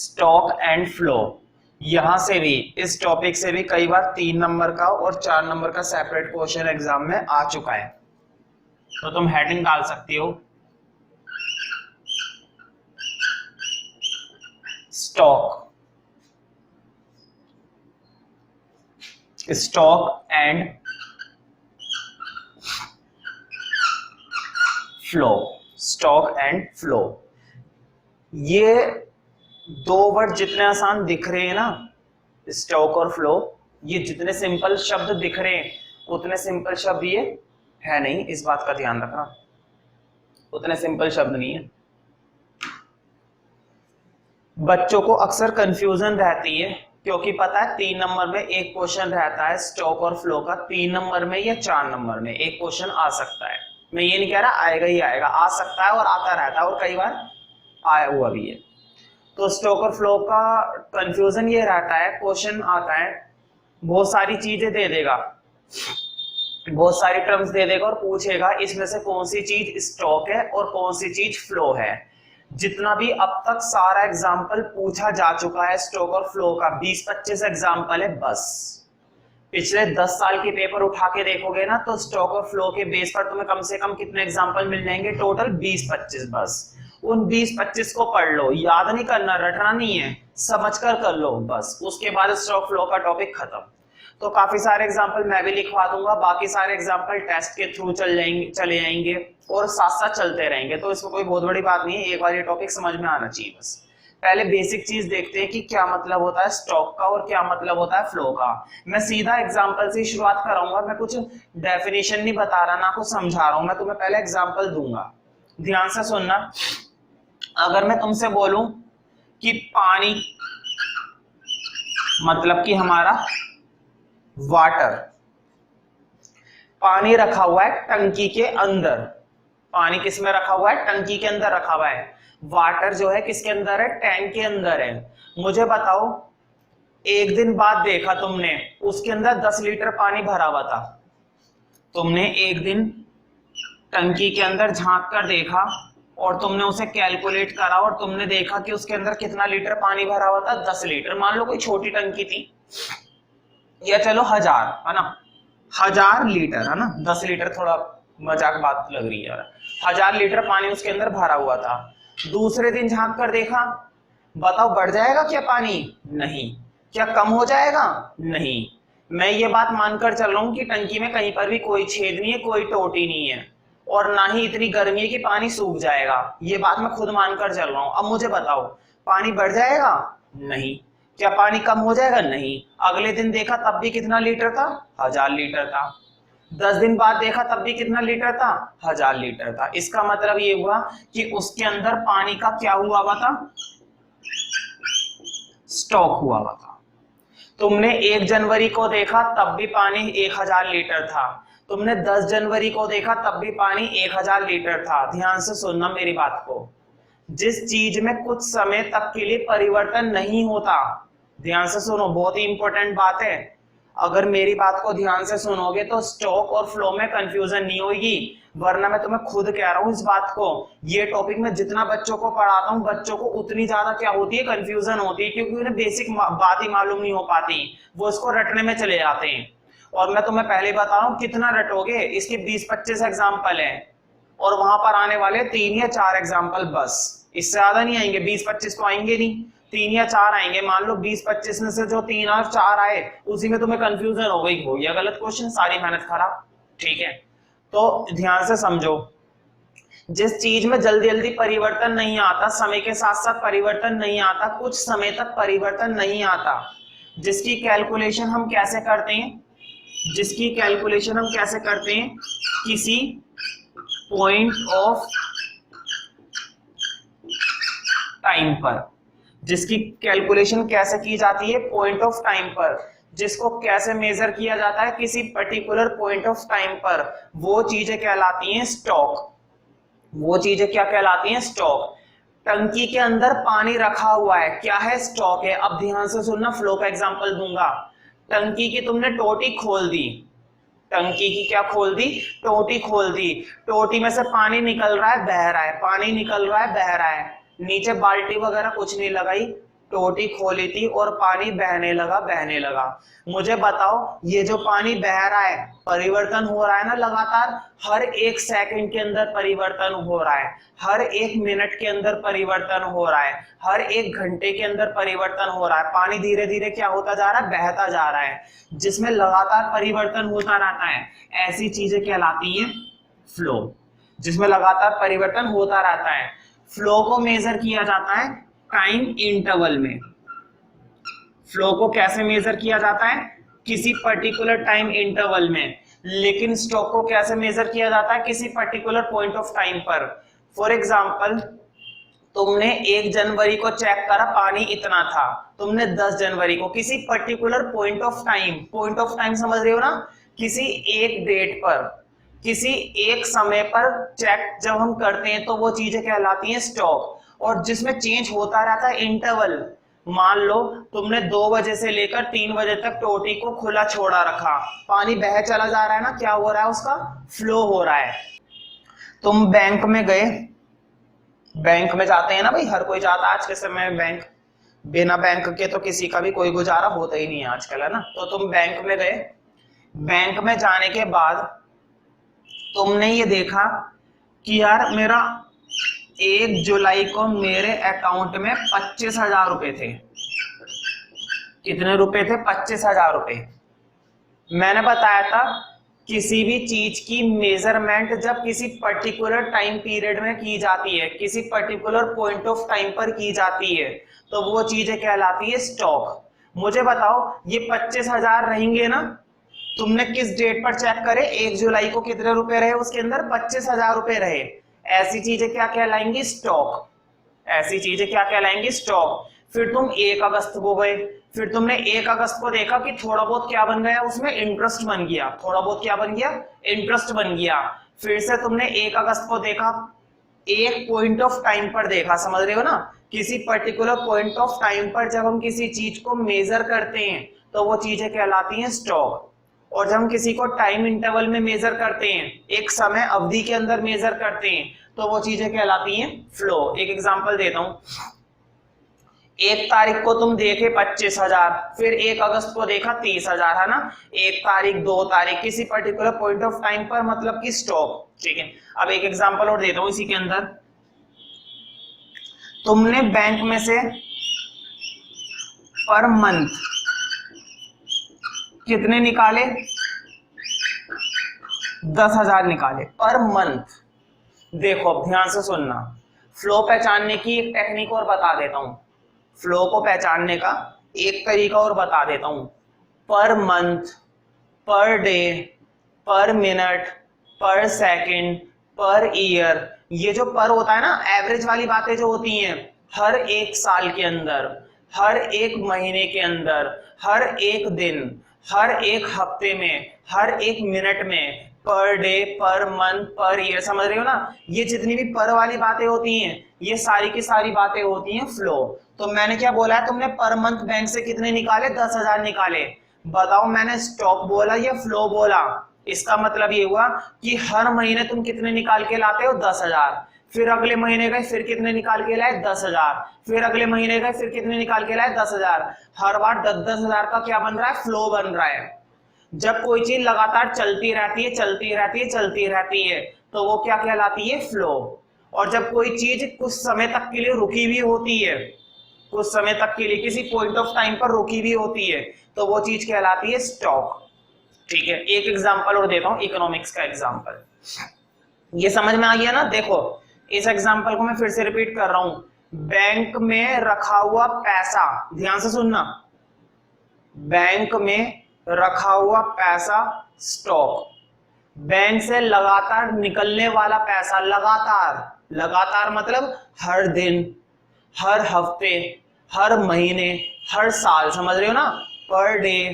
Stock and flow. यहां से भी, इस टॉपिक से भी कई बार 3 नंबर का और 4 नंबर का सेपरेट क्वेश्चन एग्जाम में आ चुका है, तो तुम हेडिंग डाल सकती हो stock and flow. Stock and flow, ये दो वर्ड जितने आसान दिख रहे हैं ना, स्टॉक और फ्लो, ये जितने सिंपल शब्द दिख रहे हैं उतने सिंपल शब्द ये है नहीं, इस बात का ध्यान रखना, उतने सिंपल शब्द नहीं है। बच्चों को अक्सर कंफ्यूजन रहती है, क्योंकि पता है 3 नंबर में एक क्वेश्चन रहता है स्टॉक और फ्लो का, 3 नंबर में या 4 नंबर में एक क्वेश्चन आ सकता है। मैं ये नहीं कह रहा आएगा ही आएगा, आ सकता है और आता रहता है और कई बार आया हुआ भी है। तो स्टॉक और फ्लो का कंफ्यूजन ये रहता है, क्वेश्चन आता है बहुत सारी चीजें दे देगा, बहुत सारी टर्म्स दे देगा और पूछेगा इसमें से कौन सी चीज स्टॉक है और कौन सी चीज फ्लो है। जितना भी अब तक सारा एग्जाम्पल पूछा जा चुका है स्टॉक और फ्लो का, 20-25 एग्जाम्पल है बस। पिछले 10 साल के पेपर उठा के देखोगे ना, तो स्टॉक और फ्लो के बेस पर तुम्हें कम से कम कितने एग्जाम्पल मिल जाएंगे? टोटल 20-25 बस। उन 20-25 को पढ़ लो, याद नहीं करना, रटना नहीं है, समझकर कर लो बस। उसके बाद स्टॉक फ्लो का टॉपिक खत्म। तो काफी सारे एग्जाम्पल मैं भी लिखवा दूंगा, बाकी सारे एग्जाम्पल टेस्ट के थ्रू चले जाएंगे और साथ साथ चलते रहेंगे, तो इसमें कोई बहुत बड़ी बात नहीं है, एक बार ये टॉपिक समझ में आना चाहिए बस। पहले बेसिक चीज देखते हैं कि क्या मतलब होता है स्टॉक का और क्या मतलब होता है फ्लो का। मैं सीधा एग्जाम्पल से शुरुआत कराऊंगा, मैं कुछ डेफिनेशन नहीं बता रहा ना कुछ समझा रहा हूं, मैं तुम्हें पहले एग्जाम्पल दूंगा, ध्यान से सुनना। अगर मैं तुमसे बोलूं कि पानी मतलब कि हमारा वाटर, पानी रखा हुआ है टंकी के अंदर, पानी किस में रखा हुआ है? टंकी के अंदर रखा हुआ है। वाटर जो है किसके अंदर है? टैंक के अंदर है। मुझे बताओ, एक दिन बाद देखा तुमने उसके अंदर 10 लीटर पानी भरा हुआ था, तुमने एक दिन टंकी के अंदर झांक कर देखा और तुमने उसे कैलकुलेट करा और तुमने देखा कि उसके अंदर कितना लीटर पानी भरा हुआ था? 10 लीटर। मान लो कोई छोटी टंकी थी, या चलो 1000, है ना, 1000 लीटर, है ना, 10 लीटर थोड़ा मजाक बात लग रही है यार। 1000 लीटर पानी उसके अंदर भरा हुआ था। दूसरे दिन झांक कर देखा, बताओ बढ़ जाएगा क्या पानी? नहीं। क्या कम हो जाएगा? नहीं। मैं ये बात मानकर चल रहा हूं कि टंकी में कहीं पर भी कोई छेद नहीं है, कोई टोटी नहीं है, और ना ही इतनी गर्मी है कि पानी सूख जाएगा, ये बात मैं खुद मानकर चल रहा हूं। अब मुझे बताओ, पानी बढ़ जाएगा? नहीं। क्या पानी कम हो जाएगा? नहीं। अगले दिन देखा तब भी कितना लीटर था? 1000 लीटर था। 10 दिन बाद देखा तब भी कितना लीटर था? 1000 लीटर था। इसका मतलब ये हुआ कि उसके अंदर पानी का क्या हुआ था? स्टॉक हुआ था। तुमने 1 जनवरी को देखा तब भी पानी 1000 लीटर था, तुमने 10 जनवरी को देखा तब भी पानी 1000 लीटर था। ध्यान से सुनना मेरी बात को, जिस चीज में कुछ समय तक के लिए परिवर्तन नहीं होता, ध्यान से सुनो, बहुत ही इंपॉर्टेंट बात है, अगर मेरी बात को ध्यान से सुनोगे तो स्टॉक और फ्लो में कंफ्यूजन नहीं होगी, वरना मैं तुम्हें खुद कह रहा हूं इस बात को, ये टॉपिक में जितना बच्चों को पढ़ाता हूं, बच्चों को उतनी ज्यादा क्या होती है? कंफ्यूजन होती है, क्योंकि उन्हें बेसिक बात ही मालूम नहीं हो पाती, वो इसको रटने में चले जाते हैं। और मैं तुम्हें पहले बता रहा हूं, कितना रटोगे? इसके 20-25 एग्जाम्पल है और वहां पर आने वाले 3 या 4 एग्जाम्पल बस, इससे ज्यादा नहीं आएंगे। 20-25 तो आएंगे नहीं, 3 या 4 आएंगे। मान लो 20-25 में से जो 3 और 4 आए उसी में तुम्हें कंफ्यूजन हो गई, हो गया गलत क्वेश्चन, सारी मेहनत खराब। ठीक है, तो ध्यान से समझो, जिस चीज में जल्दी जल्दी परिवर्तन नहीं आता, समय के साथ साथ परिवर्तन नहीं आता, कुछ समय तक परिवर्तन नहीं आता, जिसकी कैलकुलेशन हम कैसे करते हैं? जिसकी कैलकुलेशन हम कैसे करते हैं? किसी पॉइंट ऑफ टाइम पर। जिसकी कैलकुलेशन कैसे की जाती है? पॉइंट ऑफ टाइम पर। जिसको कैसे मेजर किया जाता है? किसी पर्टिकुलर पॉइंट ऑफ टाइम पर। वो चीजें कहलाती हैं स्टॉक। वो चीजें क्या कहलाती हैं? स्टॉक। टंकी के अंदर पानी रखा हुआ है, क्या है? स्टॉक है। अब ध्यान से सुनना, फ्लो का एग्जांपल दूंगा। टंकी की तुमने टोटी खोल दी, टंकी की क्या खोल दी? टोटी खोल दी। टोटी में से पानी निकल रहा है, बह रहा है, पानी निकल रहा है, बह रहा है, नीचे बाल्टी वगैरह कुछ नहीं लगाई, टोटी खोली थी और पानी बहने लगा। मुझे बताओ ये जो पानी बह रहा है परिवर्तन हो रहा है ना लगातार, हर एक सेकंड के अंदर परिवर्तन हो रहा है, हर एक मिनट के अंदर परिवर्तन हो रहा है, हर एक घंटे के अंदर परिवर्तन हो रहा है। पानी धीरे धीरे क्या होता जा रहा है, बहता जा रहा है, जिसमें लगातार परिवर्तन होता रहता है। ऐसी चीजें कहलाती हैं फ्लो, जिसमें लगातार परिवर्तन होता रहता है। फ्लो को मेजर किया जाता है टाइम इंटरवल में। फ्लो को कैसे मेजर किया जाता है, किसी पर्टिकुलर टाइम इंटरवल में। लेकिन स्टॉक को कैसे मेजर किया जाता है, किसी पर्टिकुलर पॉइंट ऑफ टाइम पर। फॉर एग्जांपल तुमने 1 जनवरी को चेक करा पानी इतना था, तुमने 10 जनवरी को, किसी पर्टिकुलर पॉइंट ऑफ टाइम समझ रहे हो ना, किसी एक डेट पर, किसी एक समय पर चेक जब हम करते हैं तो वो चीजें कहलाती हैं स्टॉक। और जिसमें चेंज होता रहता है इंटरवल। मान लो तुमने 2 बजे से लेकर 3 बजे तक टोटी को खुला छोड़ा रखा, पानी बह चला जा रहा है ना, क्या हो रहा है, उसका फ्लो हो रहा है। तुम बैंक में गए, बैंक में जाते हैं ना भाई, हर कोई जाता है आज के समय में बैंक, बिना बैंक के तो किसी का भी कोई गुजारा होता ही नहीं है आजकल, है ना। तो तुम बैंक में गए, बैंक में जाने के बाद तुमने ये देखा कि यार मेरा 1 जुलाई को मेरे अकाउंट में 25,000 रुपए थे। कितने रुपए थे, 25,000 रुपए। मैंने बताया था किसी भी चीज की मेजरमेंट जब किसी पर्टिकुलर टाइम पीरियड में की जाती है, किसी पर्टिकुलर पॉइंट ऑफ टाइम पर की जाती है, तो वो चीजें कहलाती है स्टॉक। मुझे बताओ ये 25,000 रहेंगे ना, तुमने किस डेट पर चेक करे, 1 जुलाई को कितने रुपए रहे, उसके अंदर 25,000 रुपए रहे। ऐसी चीजें क्या कहलाएंगी, स्टॉक। ऐसी चीजें क्या कहलाएंगी, स्टॉक। फिर तुम 1 अगस्त को गए, फिर तुमने 1 अगस्त को देखा कि थोड़ा बहुत क्या बन गया, उसमें इंटरेस्ट बन गया, थोड़ा बहुत क्या बन गया, इंटरेस्ट बन गया। फिर से तुमने 1 अगस्त को देखा, एक पॉइंट ऑफ टाइम पर देखा, समझ रहे हो ना, किसी पर्टिकुलर पॉइंट ऑफ टाइम पर जब हम किसी चीज को मेजर करते हैं तो वो चीजें कहलाती हैं स्टॉक। और जब हम किसी को टाइम इंटरवल में मेजर करते हैं, एक समय अवधि के अंदर मेजर करते हैं, तो वो चीजें कहलाती हैं फ्लो। एक एग्जांपल देता हूं, 1 तारीख को तुम देखे 25,000, फिर 1 अगस्त को देखा 30,000, है ना। 1 तारीख, 2 तारीख, किसी पर्टिकुलर पॉइंट ऑफ टाइम पर, मतलब कि स्टॉक, ठीक है। अब एक एग्जांपल और देता हूं इसी के अंदर, तुमने बैंक में से पर मंथ कितने निकाले, 10,000 निकाले पर मंथ। देखो अब ध्यान से सुनना, फ्लो पहचानने की एक टेक्निक और बता देता हूं, फ्लो को पहचानने का एक तरीका और बता देता हूं। पर मंथ, पर डे, पर मिनट, पर सेकंड, पर ईयर, ये जो पर होता है ना, एवरेज वाली बातें जो होती हैं, हर एक साल के अंदर, हर एक महीने के अंदर, हर एक दिन, हर एक हफ्ते में, हर एक मिनट में, per day, per month, per year, समझ रहे हो ना। ये जितनी भी पर वाली बातें होती हैं, ये सारी की सारी बातें होती हैं फ्लो। तो मैंने क्या बोला है, तुमने पर मंथ बैंक से कितने निकाले, 10,000 निकाले। बताओ मैंने स्टॉक बोला या फ्लो बोला। इसका मतलब ये हुआ कि हर महीने तुम कितने निकाल के लाते हो, 10,000। फिर अगले महीने गए, फिर कितने निकाल के लाए, 10,000। फिर अगले महीने गए, फिर कितने निकाल के लाए, 10,000। हर बार 10,000 का क्या बन रहा है, फ्लो बन रहा है। जब कोई चीज लगातार चलती रहती है, चलती रहती है, चलती रहती है, तो वो क्या कहलाती है, फ्लो। और जब कोई चीज कुछ समय तक के लिए रुकी भी होती है, कुछ समय तक के लिए किसी पॉइंट ऑफ टाइम पर रुकी भी होती है, तो वो चीज कहलाती है स्टॉक। ठीक है, एक एग्जांपल और देता हूं, इकोनॉमिक्स का एग्जांपल। ये समझ में आ गया ना। देखो इस एग्जांपल को मैं फिर से रिपीट कर रहा हूं, बैंक में रखा हुआ पैसा, ध्यान से सुनना, बैंक में रखा हुआ पैसा स्टॉक। बैंक से लगातार निकलने वाला पैसा, लगातार, लगातार मतलब हर दिन, हर हफ्ते, हर महीने, हर साल, समझ रहे हो ना। Per day,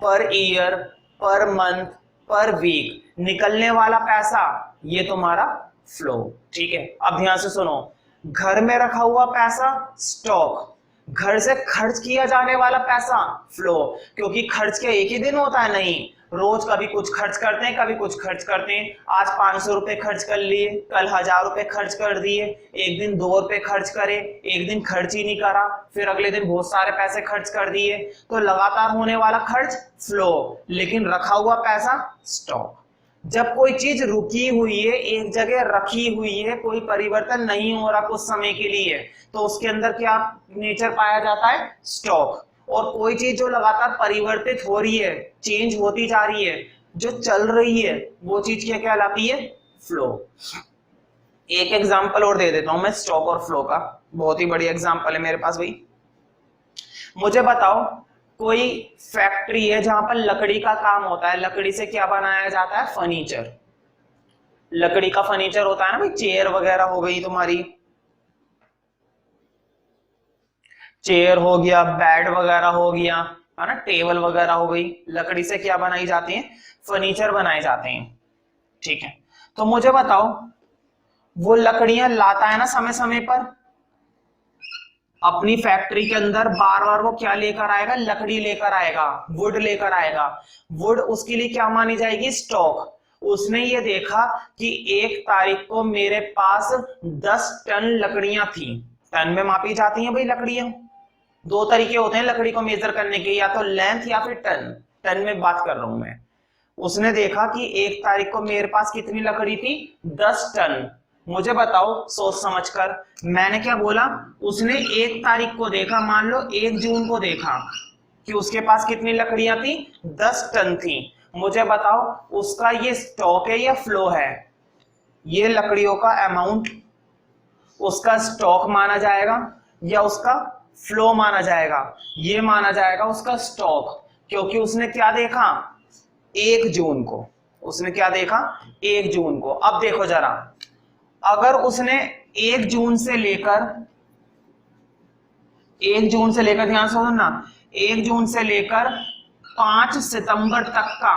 per year, per month, पर वीक, निकलने वाला पैसा, ये तुम्हारा फ्लो। ठीक है, अब ध्यान से सुनो, घर में रखा हुआ पैसा स्टॉक, घर से खर्च किया जाने वाला पैसा फ्लो, क्योंकि खर्च क्या एक ही दिन होता है, नहीं, रोज कभी कुछ खर्च करते हैं, कभी कुछ खर्च करते हैं। आज 500 रुपए खर्च कर लिए, कल 1000 रुपए खर्च कर दिए, एक दिन 2 रुपए खर्च करे, एक दिन खर्च ही नहीं करा, फिर अगले दिन बहुत सारे पैसे खर्च कर दिए। तो लगातार होने वाला खर्च फ्लो, लेकिन रखा हुआ पैसा स्टॉक। जब कोई चीज रुकी हुई है, एक जगह रखी हुई है, कोई परिवर्तन नहीं हो रहा कुछ समय के लिए, तो उसके अंदर क्या नेचर पाया जाता है? स्टॉक। और कोई चीज जो लगातार परिवर्तित हो रही है, चेंज होती जा रही है, जो चल रही है, वो चीज क्या कहलाती है? फ्लो। एक एग्जांपल और दे देता हूं मैं स्टॉक और फ्लो का, बहुत ही बड़ी एग्जांपल है मेरे पास भाई। मुझे बताओ, कोई फैक्ट्री है जहां पर लकड़ी का काम होता है, लकड़ी से क्या बनाया जाता है? फर्नीचर। लकड़ी का फर्नीचर होता है ना भाई, चेयर वगैरह हो गई तुम्हारी, चेयर हो गया, बेड वगैरह हो गया, है ना, टेबल वगैरह हो गई, लकड़ी से क्या बनाई जाती है? फर्नीचर बनाए जाते हैं। ठीक है, तो मुझे बताओ, वो लकड़ियां लाता है ना समय समय पर अपनी फैक्ट्री के अंदर, बार बार वो क्या लेकर आएगा? लकड़ी लेकर आएगा, वुड लेकर आएगा। वुड उसके लिए क्या मानी जाएगी? स्टॉक। उसने ये देखा कि 1 तारीख को मेरे पास 10 टन लकड़ियां थी। टन में मापी जाती हैं भाई लकड़ियां। 2 तरीके होते हैं लकड़ी को मेजर करने के, या तो लेंथ या फिर टन। टन में बात कर रहा हूं मैं। उसने देखा कि 1 तारीख को मेरे पास कितनी लकड़ी थी? 10 टन। मुझे बताओ सोच समझकर, मैंने क्या बोला? उसने 1 तारीख को देखा, मान लो 1 जून को देखा कि उसके पास कितनी लकड़ियां थी? 10 टन थी। मुझे बताओ, उसका ये स्टॉक है या फ्लो है? ये लकड़ियों का अमाउंट उसका स्टॉक माना जाएगा या उसका फ्लो माना जाएगा? ये माना जाएगा उसका स्टॉक, क्योंकि उसने क्या देखा? 1 जून को। उसने क्या देखा? 1 जून को। अब देखो जरा, अगर उसने 1 जून से लेकर, 1 जून से लेकर, ध्यान से सुनना, 1 जून से लेकर 5 सितंबर तक का,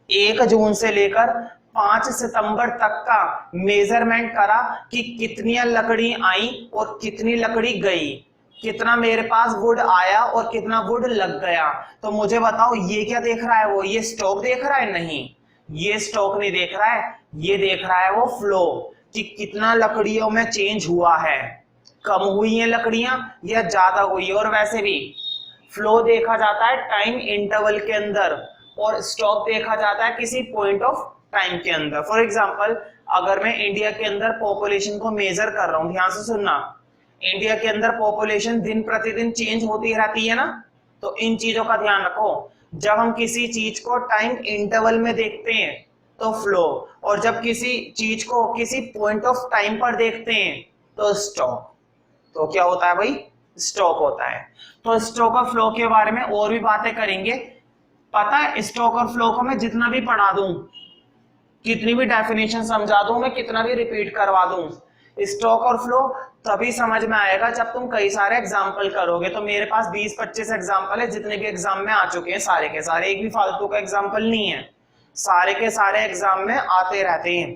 1 जून से लेकर 5 सितंबर तक का मेजरमेंट करा कि कितनी लकड़ी आई और कितनी लकड़ी गई, कितना मेरे पास वुड आया और कितना वुड लग गया। तो मुझे बताओ, ये क्या देख रहा है? वो ये स्टॉक देख रहा है? नहीं, ये स्टॉक नहीं देख रहा है, ये देख रहा है वो फ्लो, कि कितना लकड़ियों में चेंज हुआ है, कम हुई है लकड़ियां या ज्यादा हुई है। और वैसे भी फ्लो देखा जाता है टाइम इंटरवल के अंदर, और स्टॉक देखा जाता है किसी पॉइंट ऑफ टाइम के अंदर। फॉर एग्जांपल, अगर मैं इंडिया के अंदर पॉपुलेशन को मेजर कर रहा हूं, ध्यान से सुनना, इंडिया के अंदर पॉपुलेशन दिन प्रतिदिन चेंज होती रहती है ना, तो इन चीजों का ध्यान रखो। जब हम किसी चीज को टाइम इंटरवल में देखते हैं तो फ्लो, और जब किसी चीज को किसी पॉइंट ऑफ टाइम पर देखते हैं तो स्टॉक। तो क्या होता है भाई? स्टॉक होता है। तो स्टॉक और फ्लो के बारे में और भी बातें करेंगे। पता है, स्टॉक और फ्लो को मैं जितना भी पढ़ा दूं, कितनी भी डेफिनेशन समझा दूं, मैं कितना भी रिपीट करवा दूं, स्टॉक और फ्लो तभी समझ में आएगा जब तुम कई सारे एग्जाम्पल करोगे। तो मेरे पास 20-25 एग्जाम्पल है, जितने भी एग्जाम में आ चुके हैं सारे के सारे, एक भी फालतू का एग्जाम्पल नहीं है, सारे के सारे एग्जाम में आते रहते हैं।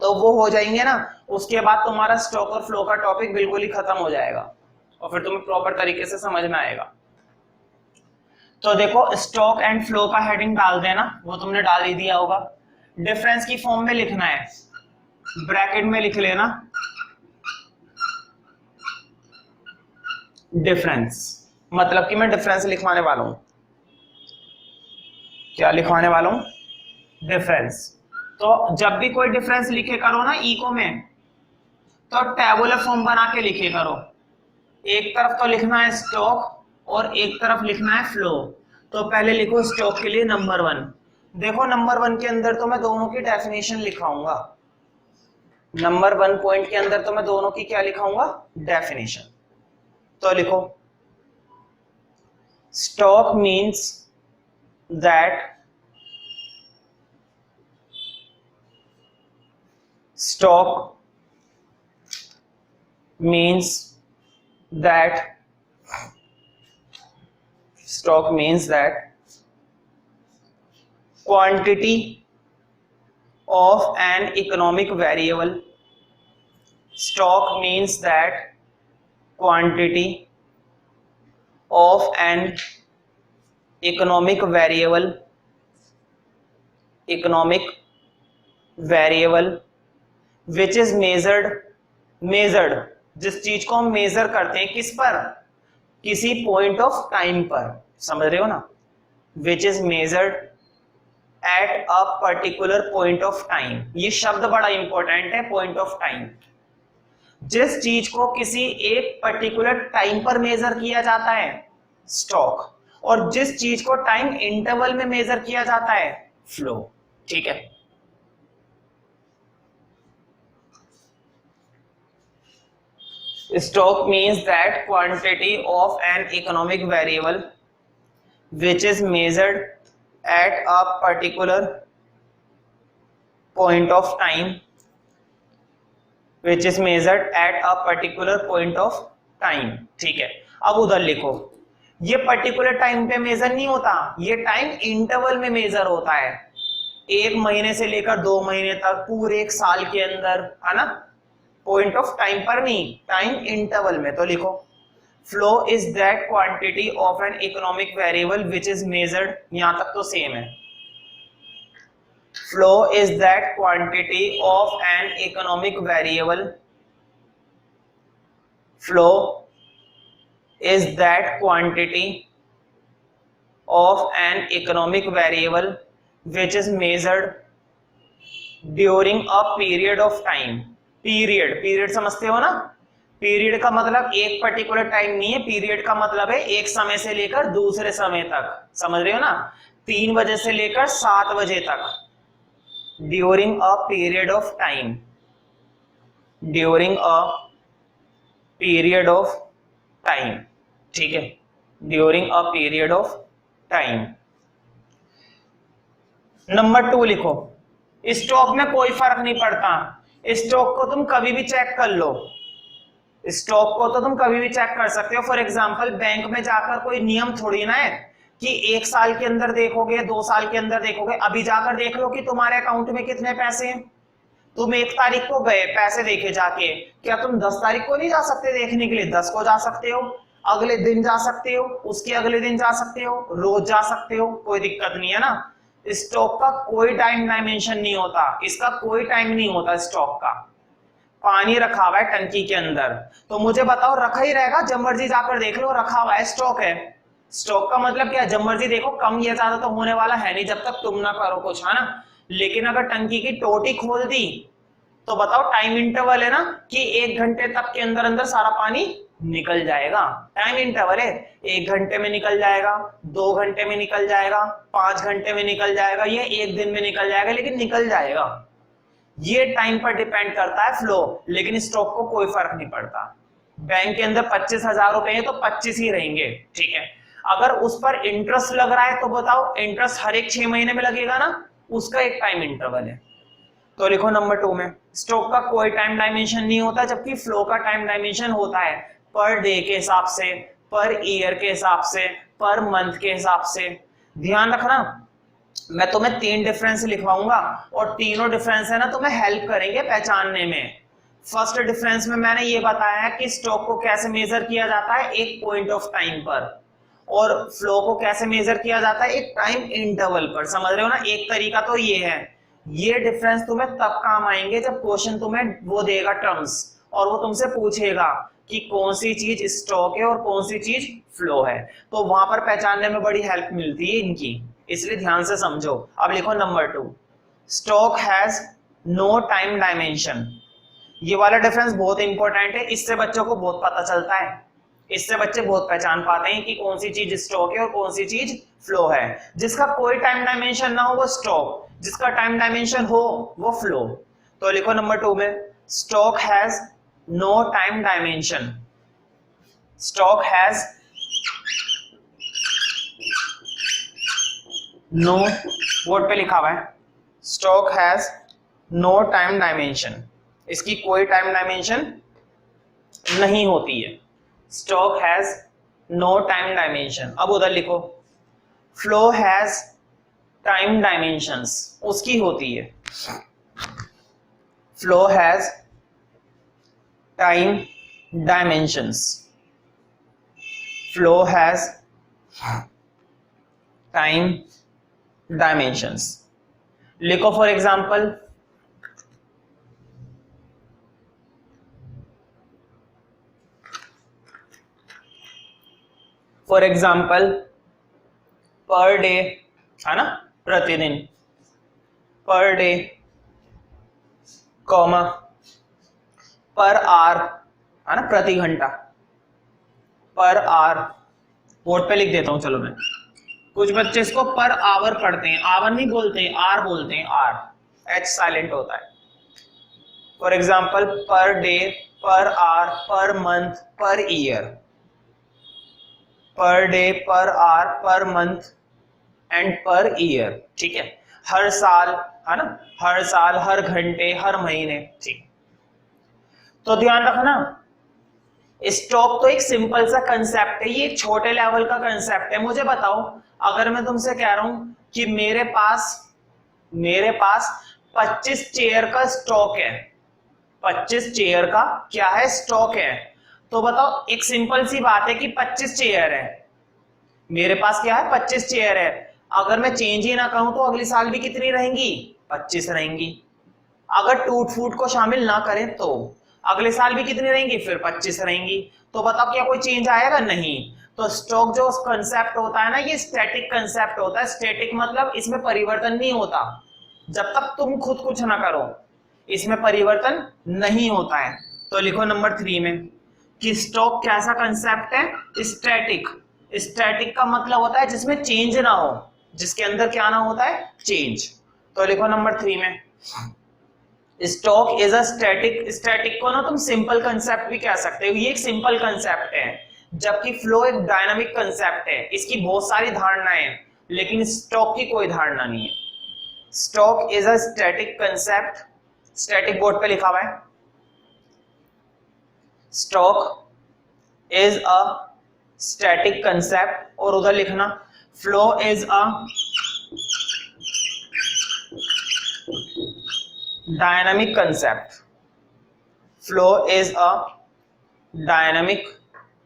तो वो हो जाएंगे ना, उसके बाद तुम्हारा स्टॉक और फ्लो का टॉपिक बिल्कुल ही खत्म हो जाएगा और फिर तुम्हें प्रॉपर तरीके से समझ में आएगा। तो देखो, स्टॉक एंड फ्लो का हेडिंग डाल देना, वो तुमने डाल ही दिया होगा। डिफरेंस की फॉर्म में लिखना है, ब्रैकेट में लिख लेना डिफरेंस, मतलब कि मैं डिफरेंस लिखवाने वाला हूं। क्या लिखवाने वाला हूं? डिफरेंस। तो जब भी कोई डिफरेंस लिखे करो ना इको में, तो टेबुलर फॉर्म बना के लिखे करो। एक तरफ तो लिखना है स्टॉक और एक तरफ लिखना है फ्लो। तो पहले लिखो स्टॉक के लिए नंबर 1। देखो नंबर 1 के अंदर तो मैं दोनों की डेफिनेशन लिखाऊंगा। नंबर 1 पॉइंट के अंदर तो मैं दोनों की क्या लिखाऊंगा? डेफिनेशन। तो लिखो, stock means that stock means that quantity of an economic variable. Stock means that quantity of an economic variable which is measured, जिस चीज को हम मेजर करते हैं किस पर, किसी पॉइंट ऑफ टाइम पर, समझ रहे हो ना, which is measured at a particular point of time. ये शब्द बड़ा इंपॉर्टेंट है, पॉइंट ऑफ टाइम। जिस चीज को किसी एक पर्टिकुलर टाइम पर मेजर किया जाता है स्टॉक, और जिस चीज को टाइम इंटरवल में मेजर किया जाता है फ्लो। ठीक है, stock means that quantity of an economic variable which is measured at a particular point of time, which is measured at a particular point of time। ठीक है, अब उधर लिखो, ये पर्टिकुलर टाइम पे मेजर नहीं होता, ये टाइम इंटरवल में मेजर होता है, 1 महीने से लेकर 2 महीने तक, पूरे 1 साल के अंदर, है ना, पॉइंट ऑफ टाइम पर नहीं, टाइम इंटरवल में। तो लिखो flow is that quantity of an economic variable which is measured, यहां तक तो सेम है, flow is that quantity of an economic variable, flow is that quantity of an economic variable which is measured during a period of time. Period समझते हो ना, period का मतलब एक पर्टिकुलर टाइम नहीं है, पीरियड का मतलब है एक समय से लेकर दूसरे समय तक, समझ रहे हो ना, 3 बजे से लेकर 7 बजे तक, during a period of time, during a period of time. ठीक है, during a period of time. Number 2 लिखो, स्टॉक में कोई फर्क नहीं पड़ता, स्टॉक को तुम कभी भी चेक कर लो, स्टॉक को तो तुम कभी भी चेक कर सकते हो। फॉर एग्जांपल बैंक में जाकर कोई नियम थोड़ी ना है कि 1 साल के अंदर देखोगे, 2 साल के अंदर देखोगे, अभी जाकर देख लो कि तुम्हारे अकाउंट में कितने पैसे हैं। तुम 1 तारीख को गए पैसे देखे जाके, क्या तुम 10 तारीख को नहीं जा सकते देखने के लिए? 10 को जा सकते हो, अगले दिन जा सकते हो, उसके अगले दिन जा सकते हो, रोज जा सकते हो, कोई दिक्कत नहीं है ना। स्टॉक का कोई टाइम डायमेंशन नहीं होता, इसका कोई टाइम नहीं होता स्टॉक का। पानी रखा हुआ है टंकी के अंदर, तो मुझे बताओ रखा ही रहेगा, जब मर्जी जाकर देख लो, रखा हुआ है, स्टॉक है। स्टॉक का मतलब क्या, जब मर्जी देखो, कम या ज्यादा तो होने वाला है नहीं जब तक तुम ना करो कुछ, है ना। लेकिन अगर टंकी की टोटी खोल दी तो बताओ टाइम इंटरवल है ना कि 1 घंटे तक के अंदर अंदर सारा पानी निकल जाएगा, टाइम इंटरवल है। 1 घंटे में निकल जाएगा, 2 घंटे में निकल जाएगा, 5 घंटे में निकल जाएगा, ये 1 दिन में निकल जाएगा, लेकिन निकल जाएगा। ये टाइम पर डिपेंड करता है फ्लो, लेकिन स्टॉक को कोई फर्क नहीं पड़ता। बैंक के अंदर 25,000 रुपए है तो 25 ही रहेंगे, ठीक है। अगर उस पर इंटरेस्ट लग रहा है तो बताओ, इंटरेस्ट हर एक 6 महीने में लगेगा ना, उसका एक टाइम इंटरवल है। तो लिखो नंबर 2 में, स्टॉक का कोई टाइम डायमेंशन नहीं होता, जबकि फ्लो का टाइम डायमेंशन होता है, पर डे के हिसाब से, पर ईयर के हिसाब से, पर मंथ के हिसाब से। ध्यान रखना, मैं तुम्हें 3 डिफरेंस लिखवाऊंगा और तीनों डिफरेंस है ना तुम्हें हेल्प करेंगे पहचानने में। फर्स्ट डिफरेंस में मैंने ये बताया है कि स्टॉक को कैसे मेजर किया जाता है एक पॉइंट ऑफ टाइम पर, और फ्लो को कैसे मेजर किया जाता है एक टाइम इंटरवल पर, समझ रहे हो ना। एक तरीका तो ये है। ये डिफरेंस तुम्हें तब काम आएंगे जब क्वेश्चन तुम्हें वो देगा टर्म्स, और वो तुमसे पूछेगा कि कौन सी चीज स्टॉक है और कौन सी चीज फ्लो है, तो वहां पर पहचानने में बड़ी हेल्प मिलती है इनकी, इसलिए ध्यान से समझो। अब लिखो नंबर 2, stock has no time dimension. ये वाला डिफरेंस बहुत इंपॉर्टेंट है, इससे बच्चों को बहुत पता चलता है, इससे बच्चे बहुत पहचान पाते हैं कि कौन सी चीज स्टॉक है और कौन सी चीज फ्लो है। जिसका कोई टाइम डायमेंशन ना हो वो स्टॉक, जिसका टाइम डायमेंशन हो वो फ्लो। तो लिखो नंबर 2 में, stock has no time dimension, stock has no, board पे लिखा हुआ है, stock has no time dimension, इसकी कोई टाइम डायमेंशन नहीं होती है, stock has no time dimension. अब उधर लिखो, फ्लो हैज टाइम डायमेंशंस, उसकी होती है, flow has time dimensions, flow has time dimensions. लिखो फॉर एग्जांपल पर डे, है ना, प्रतिदिन, per day, comma, per hour, है ना, प्रति घंटा, पर आवर, बोर्ड पे लिख देता हूं चलो मैं। कुछ बच्चे इसको पर आवर पढ़ते हैं, आवर नहीं बोलते हैं, आर बोलते हैं, आर, एच साइलेंट होता है। For example per day, per hour, per month, per year, per day, per hour, per month and per year, ठीक है, हर साल, है ना, हर साल, हर घंटे, हर महीने, ठीक। तो ध्यान रखना, स्टॉक तो एक सिंपल सा कंसेप्ट है, ये छोटे लेवल का कंसेप्ट है। मुझे बताओ, अगर मैं तुमसे कह रहा हूं कि मेरे पास 25 चेयर का स्टॉक है, 25 चेयर का क्या है, स्टॉक है, तो बताओ, एक सिंपल सी बात है कि 25 चेयर है, मेरे पास क्या है, 25 चेयर है। अगर मैं चेंज ही ना कहूं तो अगले साल भी कितनी रहेंगी, 25 रहेंगी। अगर टूट फूट को शामिल ना करें तो अगले साल भी कितनी रहेंगी, फिर 25 रहेंगी। तो बताओ क्या कोई चेंज आएगा, नहीं। तो स्टॉक जो कंसेप्ट होता है ना, ये स्टैटिक कंसेप्ट होता है। स्टैटिक मतलब इसमें परिवर्तन नहीं होता, जब तक तुम खुद कुछ ना करो इसमें परिवर्तन नहीं होता है। तो लिखो नंबर 3 में कि स्टॉक कैसा कंसेप्ट है, स्टैटिक। स्टैटिक का मतलब होता है जिसमें चेंज ना हो, जिसके अंदर क्या ना होता है, चेंज। तो लिखो नंबर 3 में stock is a static. Static को ना तुम सिंपल कंसेप्ट भी कह सकते हो, ये एक सिंपल कंसेप्ट है, जबकि फ्लो एक डायनामिक कंसेप्ट है। इसकी बहुत सारी धारणाएं हैं लेकिन स्टॉक की कोई धारणा नहीं है। Stock is a static concept, static board पे लिखा हुआ है, stock is a static concept, और उधर लिखना flow is a dynamic concept. Flow is a dynamic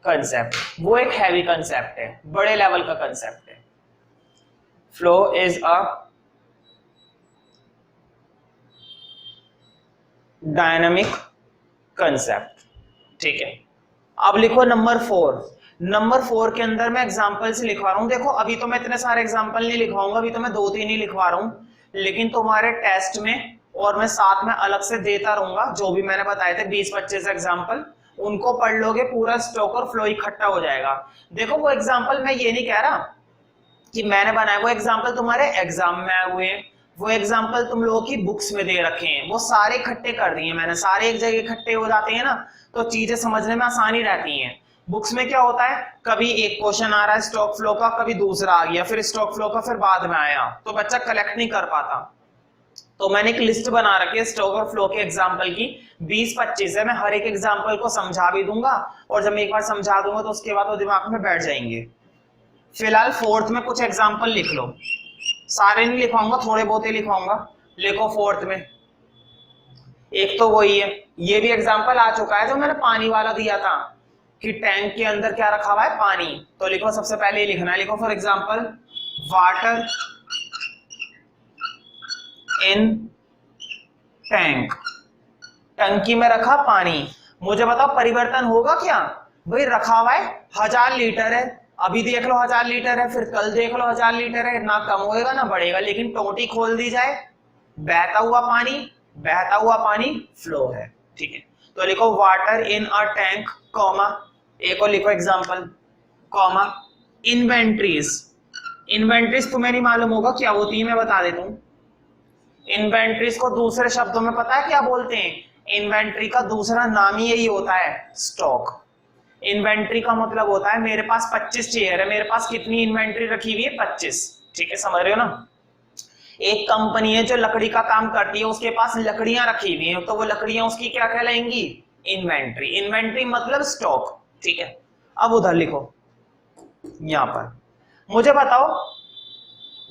concept, वो एक हैवी कंसेप्ट है, बड़े लेवल का कंसेप्ट है। Flow is a dynamic concept, ठीक है। अब लिखो नंबर 4। नंबर 4 के अंदर मैं एग्जांपल से लिखवा रहा हूं। देखो अभी तो मैं इतने सारे एग्जांपल नहीं लिखवाऊंगा, अभी तो मैं 2-3 ही लिखवा रहा हूं, लेकिन तुम्हारे टेस्ट में और मैं साथ में अलग से देता रहूंगा, जो भी मैंने बताए थे 20-25 एग्जांपल, उनको पढ़ लोगे, पूरा स्टॉक और फ्लो इकट्ठा हो जाएगा। देखो वो एग्जाम्पल मैं ये नहीं कह रहा कि मैंने बनाया, वो एग्जाम्पल तुम्हारे एग्जाम में आए हुए हैं, वो एग्जाम्पल तुम लोगों की बुक्स में दे रखे हैं, वो सारे इकट्ठे कर दिए मैंने, सारे एक जगह इकट्ठे हो जाते हैं ना, तो चीजें समझने में आसानी रहती हैं। बुक्स में क्या होता है, कभी एक क्वेश्चन आ रहा है स्टॉक फ्लो का, कभी दूसरा आ गया, फिर स्टॉक फ्लो का, फिर बाद में आया, तो बच्चा कलेक्ट नहीं कर पाता। तो मैंने एक लिस्ट बना रखी है स्टॉक और फ्लो के एग्जाम्पल की, 20-25 है। मैं हर एक एग्जाम्पल को समझा भी दूंगा, और जब मैं एक बार समझा दूंगा तो उसके बाद वो दिमाग में बैठ जाएंगे। फिलहाल 4th में कुछ एग्जाम्पल लिख लो, सारे नहीं लिखवाऊंगा, थोड़े बहुत ही लिखवाऊंगा। लिखो 4th में, एक तो वही है, ये भी एग्जाम्पल आ चुका है जो मैंने पानी वाला दिया था कि टैंक के अंदर क्या रखा हुआ है, पानी। तो लिखो सबसे पहले ये लिखना है, लिखो for example water in tank, टंकी में रखा पानी। मुझे बताओ परिवर्तन होगा क्या, भाई रखा हुआ है 1000 लीटर है, अभी देख लो 1000 लीटर है, फिर कल देख लो 1000 लीटर है, ना कम होएगा ना बढ़ेगा। लेकिन टोटी खोल दी जाए, बहता हुआ पानी फ्लो है, ठीक है। तो लिखो water in a tank, comma, एक और लिखो एग्जांपल, कॉमा, इन्वेंट्रीज। इन्वेंट्रीज तुम्हें नहीं मालूम होगा क्या होती है, मैं बता देता हूं। इन्वेंट्रीज को दूसरे शब्दों में पता है क्या बोलते हैं, इन्वेंट्री का दूसरा नाम ही यही होता है, स्टॉक। इन्वेंट्री का मतलब होता है मेरे पास 25 चेयर है, मेरे पास कितनी इन्वेंट्री रखी हुई है, 25, ठीक है, समझ रहे हो ना। एक कंपनी है जो लकड़ी का काम करती है, उसके पास लकड़ियां रखी हुई हैं, तो वो लकड़ियां उसकी क्या कहलाएंगी, इन्वेंट्री। इन्वेंट्री मतलब स्टॉक, ठीक है। अब उधर लिखो, यहां पर मुझे बताओ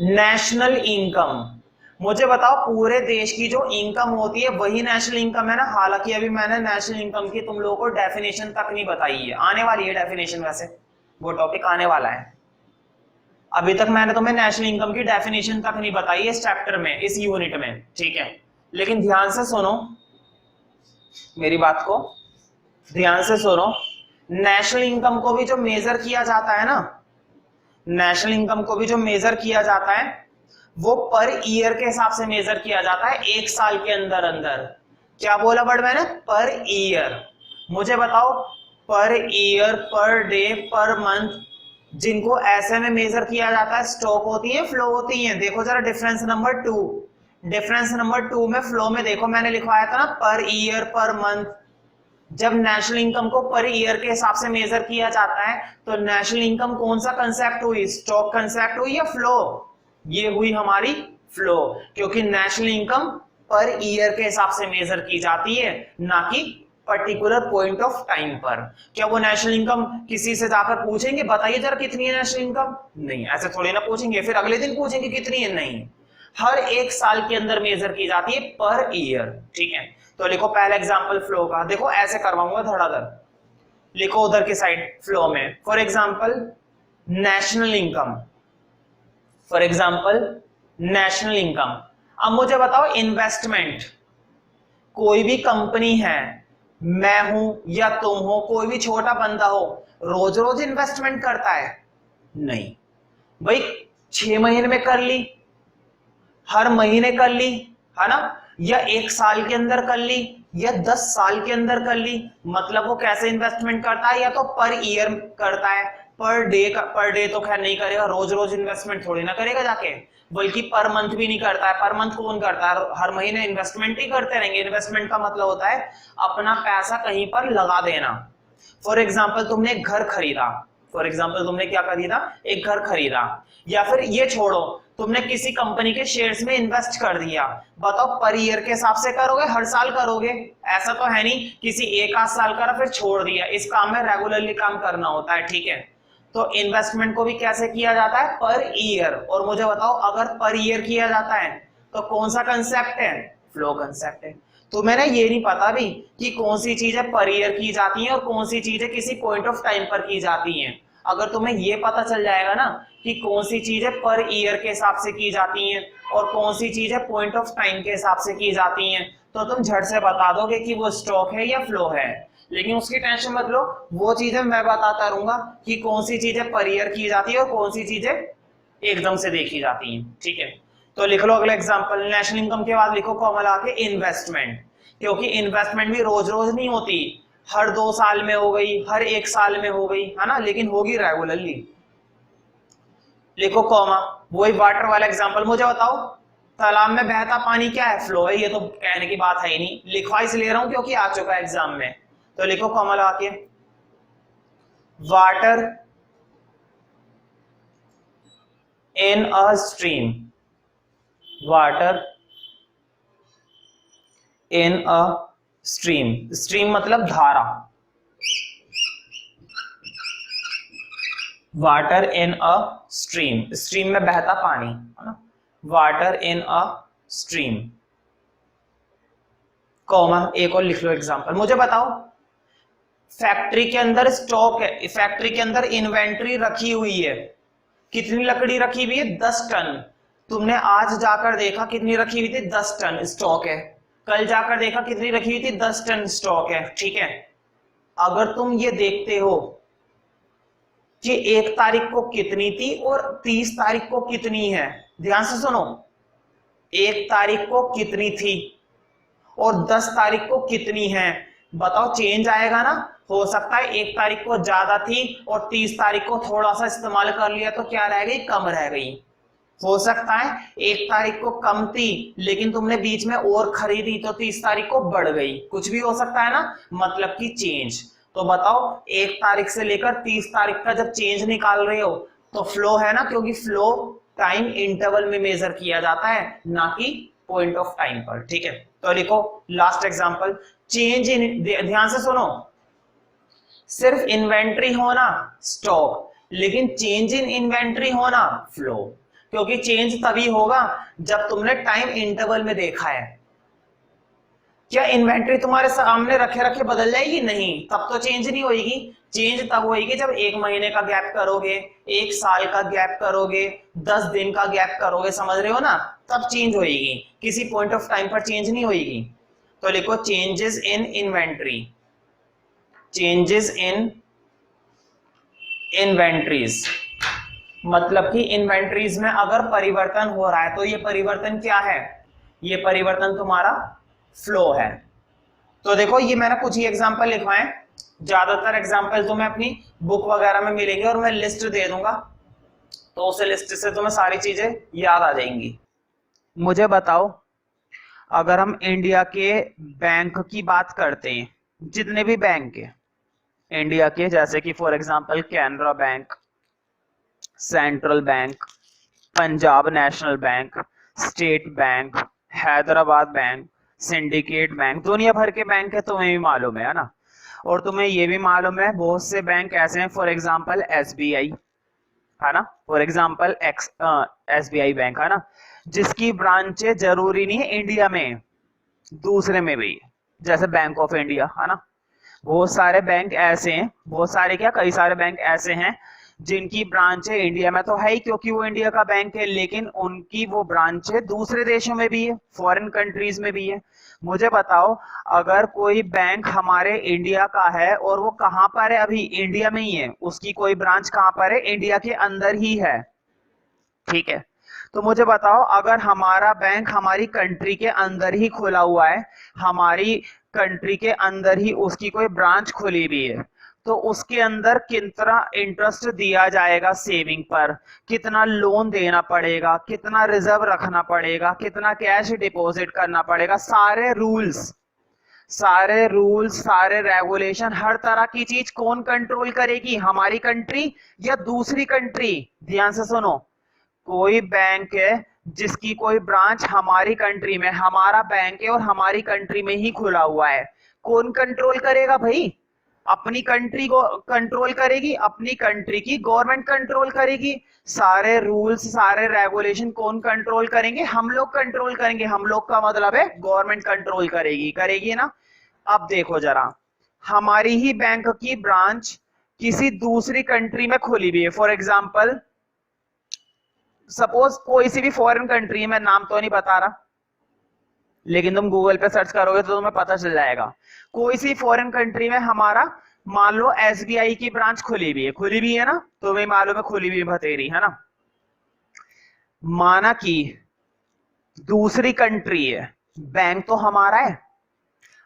नेशनल इनकम, मुझे बताओ पूरे देश की जो इनकम होती है वही नेशनल इनकम है ना। हालांकि अभी मैंने नेशनल इनकम की तुम लोगों को डेफिनेशन तक नहीं बताई है, आने वाली है डेफिनेशन, वैसे वो टॉपिक आने वाला है। अभी तक मैंने तुम्हें नेशनल इनकम की डेफिनेशन तक नहीं बताई इस चैप्टर में, इस यूनिट में, ठीक है। लेकिन ध्यान से सुनो मेरी बात को, ध्यान से सुनो। नेशनल इनकम को भी जो मेजर किया जाता है ना, नेशनल इनकम को भी जो मेजर किया जाता है वो पर ईयर के हिसाब से मेजर किया जाता है, एक साल के अंदर अंदर। क्या बोला बट मैंने? Per year. मुझे बताओ, per year, per day, per month, जिनको ऐसे में मेजर किया जाता है स्टॉक होती है, फ्लो होती है? देखो जरा डिफरेंस नंबर 2, डिफरेंस नंबर 2 में फ्लो में देखो मैंने लिखवाया था ना पर ईयर, पर मंथ। जब नेशनल इनकम को पर ईयर के हिसाब से मेजर किया जाता है तो नेशनल इनकम कौन सा कंसेप्ट हुई? स्टॉक कंसेप्ट हुई या फ्लो? ये हुई हमारी फ्लो, क्योंकि नेशनल इनकम पर ईयर के हिसाब से मेजर की जाती है, ना कि पर्टिकुलर पॉइंट ऑफ टाइम पर। क्या वो नेशनल इनकम किसी से जाकर पूछेंगे बताइए जरा कितनी है नेशनल इनकम? नहीं, ऐसे थोड़ी ना पूछेंगे, फिर अगले दिन पूछेंगे कितनी है? नहीं, हर एक साल के अंदर मेजर की जाती है पर ईयर, ठीक है। तो लिखो पहला एग्जांपल फ्लो का, देखो ऐसे करवाऊंगा धड़ाधड़, लिखो उधर की साइड फ्लो में। For example national income, for example national income. अब मुझे बताओ इन्वेस्टमेंट, कोई भी कंपनी है, मैं हूं या तुम हो, कोई भी छोटा बंदा हो, रोज रोज इन्वेस्टमेंट करता है? नहीं भाई, 6 महीने में कर ली, हर महीने कर ली, है ना, या 1 साल के अंदर कर ली, या 10 साल के अंदर कर ली। मतलब वो कैसे इन्वेस्टमेंट करता है? या तो पर ईयर करता है, पर डे तो खैर नहीं करेगा, रोज रोज इन्वेस्टमेंट थोड़ी ना करेगा जाके, बल्कि पर मंथ भी नहीं करता है। पर मंथ कौन करता है? हर महीने इन्वेस्टमेंट ही करते रहेंगे। इन्वेस्टमेंट का मतलब होता है अपना पैसा कहीं पर लगा देना। फॉर एग्जाम्पल तुमने एक घर खरीदा, फॉर एग्जाम्पल तुमने क्या खरीदा? एक घर खरीदा। या फिर ये छोड़ो, तुमने किसी कंपनी के शेयर्स में इन्वेस्ट कर दिया, बताओ पर ईयर के हिसाब से करोगे, हर साल करोगे? ऐसा तो है नहीं किसी एक आध साल करा फिर छोड़ दिया। इस काम में रेगुलरली काम करना होता है, ठीक है। तो इन्वेस्टमेंट को भी कैसे किया जाता है? Per year. और मुझे बताओ अगर पर ईयर किया जाता है तो कौन सा कंसेप्ट है? फ्लो कंसेप्ट है। तो मैंने ये नहीं पता भी कि कौन सी चीजें पर ईयर की जाती हैं और कौन सी चीजें किसी पॉइंट ऑफ टाइम पर की जाती हैं। अगर तुम्हें ये पता चल जाएगा ना कि कौन सी चीजें पर ईयर के हिसाब से की जाती हैं और कौन सी चीजें पॉइंट ऑफ टाइम के हिसाब से की जाती हैं, तो तुम झट से बता दोगे कि वो स्टॉक है या फ्लो है। लेकिन उसकी टेंशन मत लो, वो चीजें मैं बताता रहूंगा कि कौन सी चीजें पर ईयर की जाती है और कौन सी चीजें एकदम से देखी जाती हैं, ठीक है। तो लिख लो अगला एग्जांपल, नेशनल इनकम के बाद लिखो कॉमा लगा के इन्वेस्टमेंट, क्योंकि इन्वेस्टमेंट भी रोज रोज नहीं होती, हर 2 साल में हो गई, हर 1 साल में हो गई, है ना, लेकिन होगी रेगुलरली। लिखो कॉमा, वही वाटर वाला एग्जांपल। मुझे बताओ तालाब में बहता पानी क्या है? फ्लो है। ये तो कहने की बात है ही नहीं, लिखवा इसलिए रहा हूं क्योंकि आ चुका है एग्जाम में। तो लिखो कॉमा लगा के water in a stream, water in a stream, stream मतलब धारा, water in a stream, stream में बहता पानी, है ना, water in a stream, comma एक और लिख लो एग्जांपल। मुझे बताओ फैक्ट्री के अंदर स्टॉक है, फैक्ट्री के अंदर इन्वेंट्री रखी हुई है, कितनी लकड़ी रखी हुई है? 10 टन। तुमने आज जाकर देखा कितनी रखी हुई थी? 10 टन स्टॉक है। कल जाकर देखा कितनी रखी हुई थी? 10 टन स्टॉक है, ठीक है। अगर तुम ये देखते हो कि 1 तारीख को कितनी थी और 30 तारीख को कितनी है, ध्यान से सुनो, 1 तारीख को कितनी थी और 10 तारीख को कितनी है, बताओ चेंज आएगा ना। हो सकता है 1 तारीख को ज्यादा थी और 30 तारीख को थोड़ा सा इस्तेमाल कर लिया तो क्या रह गई? कम रह गई। हो सकता है 1 तारीख को कम थी लेकिन तुमने बीच में और खरीदी तो 30 तारीख को बढ़ गई, कुछ भी हो सकता है ना, मतलब कि चेंज। तो बताओ 1 तारीख से लेकर 30 तारीख का जब चेंज निकाल रहे हो तो फ्लो है ना, क्योंकि फ्लो टाइम इंटरवल में मेजर किया जाता है, ना कि पॉइंट ऑफ टाइम पर, ठीक है। तो लिखो लास्ट एग्जांपल, चेंज इन, ध्यान से सुनो, सिर्फ इन्वेंट्री होना स्टॉक, लेकिन चेंज इन इन्वेंट्री होना फ्लो, क्योंकि चेंज तभी होगा जब तुमने टाइम इंटरवल में देखा है। क्या इन्वेंट्री तुम्हारे सामने रखे रखे बदल जाएगी? नहीं, तब तो चेंज नहीं होगी। चेंज तब होगी जब 1 महीने का गैप करोगे, 1 साल का गैप करोगे, 10 दिन का गैप करोगे, समझ रहे हो ना, तब चेंज होगी। किसी पॉइंट ऑफ टाइम पर चेंज नहीं होगी। तो लिखो changes in inventory, changes in inventories, मतलब कि इन्वेंट्रीज में अगर परिवर्तन हो रहा है तो ये परिवर्तन क्या है? ये परिवर्तन तुम्हारा फ्लो है। तो देखो ये मैंने कुछ ही एग्जांपल लिखवाए, ज्यादातर एग्जांपल तुम्हें अपनी बुक वगैरह में मिलेंगे और मैं लिस्ट दे दूंगा, तो उस लिस्ट से तुम्हें सारी चीजें याद आ जाएंगी। मुझे बताओ, अगर हम इंडिया के बैंक की बात करते हैं, जितने भी बैंक है इंडिया के, जैसे कि for example Canara bank, central bank, Punjab national bank, state bank, Hyderabad bank, syndicate bank, दुनिया भर के बैंक है, तुम्हें भी मालूम है ना। और तुम्हें ये भी मालूम है बहुत से बैंक ऐसे हैं, फॉर एग्जांपल एसबीआई है ना, फॉर एग्जांपल एसबीआई बैंक है ना, जिसकी ब्रांचें जरूरी नहीं है इंडिया में, दूसरे में भी, जैसे बैंक ऑफ इंडिया है ना। बहुत सारे बैंक ऐसे हैं, बहुत सारे क्या, कई सारे बैंक ऐसे हैं जिनकी ब्रांचें इंडिया में तो है ही, क्योंकि वो इंडिया का बैंक है, लेकिन उनकी वो ब्रांचें दूसरे देशों में भी है, फॉरेन कंट्रीज में भी है। मुझे बताओ, अगर कोई बैंक हमारे इंडिया का है और वो कहां पर है? अभी इंडिया में ही है, उसकी कोई ब्रांच कहां पर है? इंडिया के अंदर ही है, ठीक है। तो मुझे बताओ, अगर हमारा बैंक हमारी कंट्री के अंदर ही खुला हुआ है, हमारी कंट्री के अंदर ही उसकी कोई ब्रांच खुली हुई है, तो उसके अंदर कितना इंटरेस्ट दिया जाएगा सेविंग पर, कितना लोन देना पड़ेगा, कितना रिजर्व रखना पड़ेगा, कितना कैश डिपॉजिट करना पड़ेगा, सारे रूल्स, सारे रेगुलेशन, हर तरह की चीज कौन कंट्रोल करेगी? हमारी कंट्री या दूसरी कंट्री? ध्यान से सुनो, कोई बैंक है जिसकी कोई ब्रांच हमारी कंट्री में, हमारा बैंक है और हमारी कंट्री में ही खुला हुआ है, कौन कंट्रोल करेगा भाई? अपनी कंट्री को कंट्रोल करेगी, अपनी कंट्री की गवर्नमेंट कंट्रोल करेगी। सारे रूल्स, सारे रेगुलेशन कौन कंट्रोल करेंगे? हम लोग कंट्रोल करेंगे। हम लोग का मतलब है गवर्नमेंट कंट्रोल करेगी, करेगी ना। अब देखो जरा, हमारी ही बैंक की ब्रांच किसी दूसरी कंट्री में खुली हुई है, फॉर एग्जाम्पल सपोज कोई सी भी फॉरेन कंट्री है, मैं नाम तो नहीं बता रहा, लेकिन तुम गूगल पे सर्च करोगे तो तुम्हें पता चल जाएगा। कोई सी फॉरेन कंट्री में हमारा, मान लो एसबीआई की ब्रांच खुली हुई है ना, तुम्हें मालूम है खुली हुई भतेरी है ना। माना कि दूसरी कंट्री है, बैंक तो हमारा है,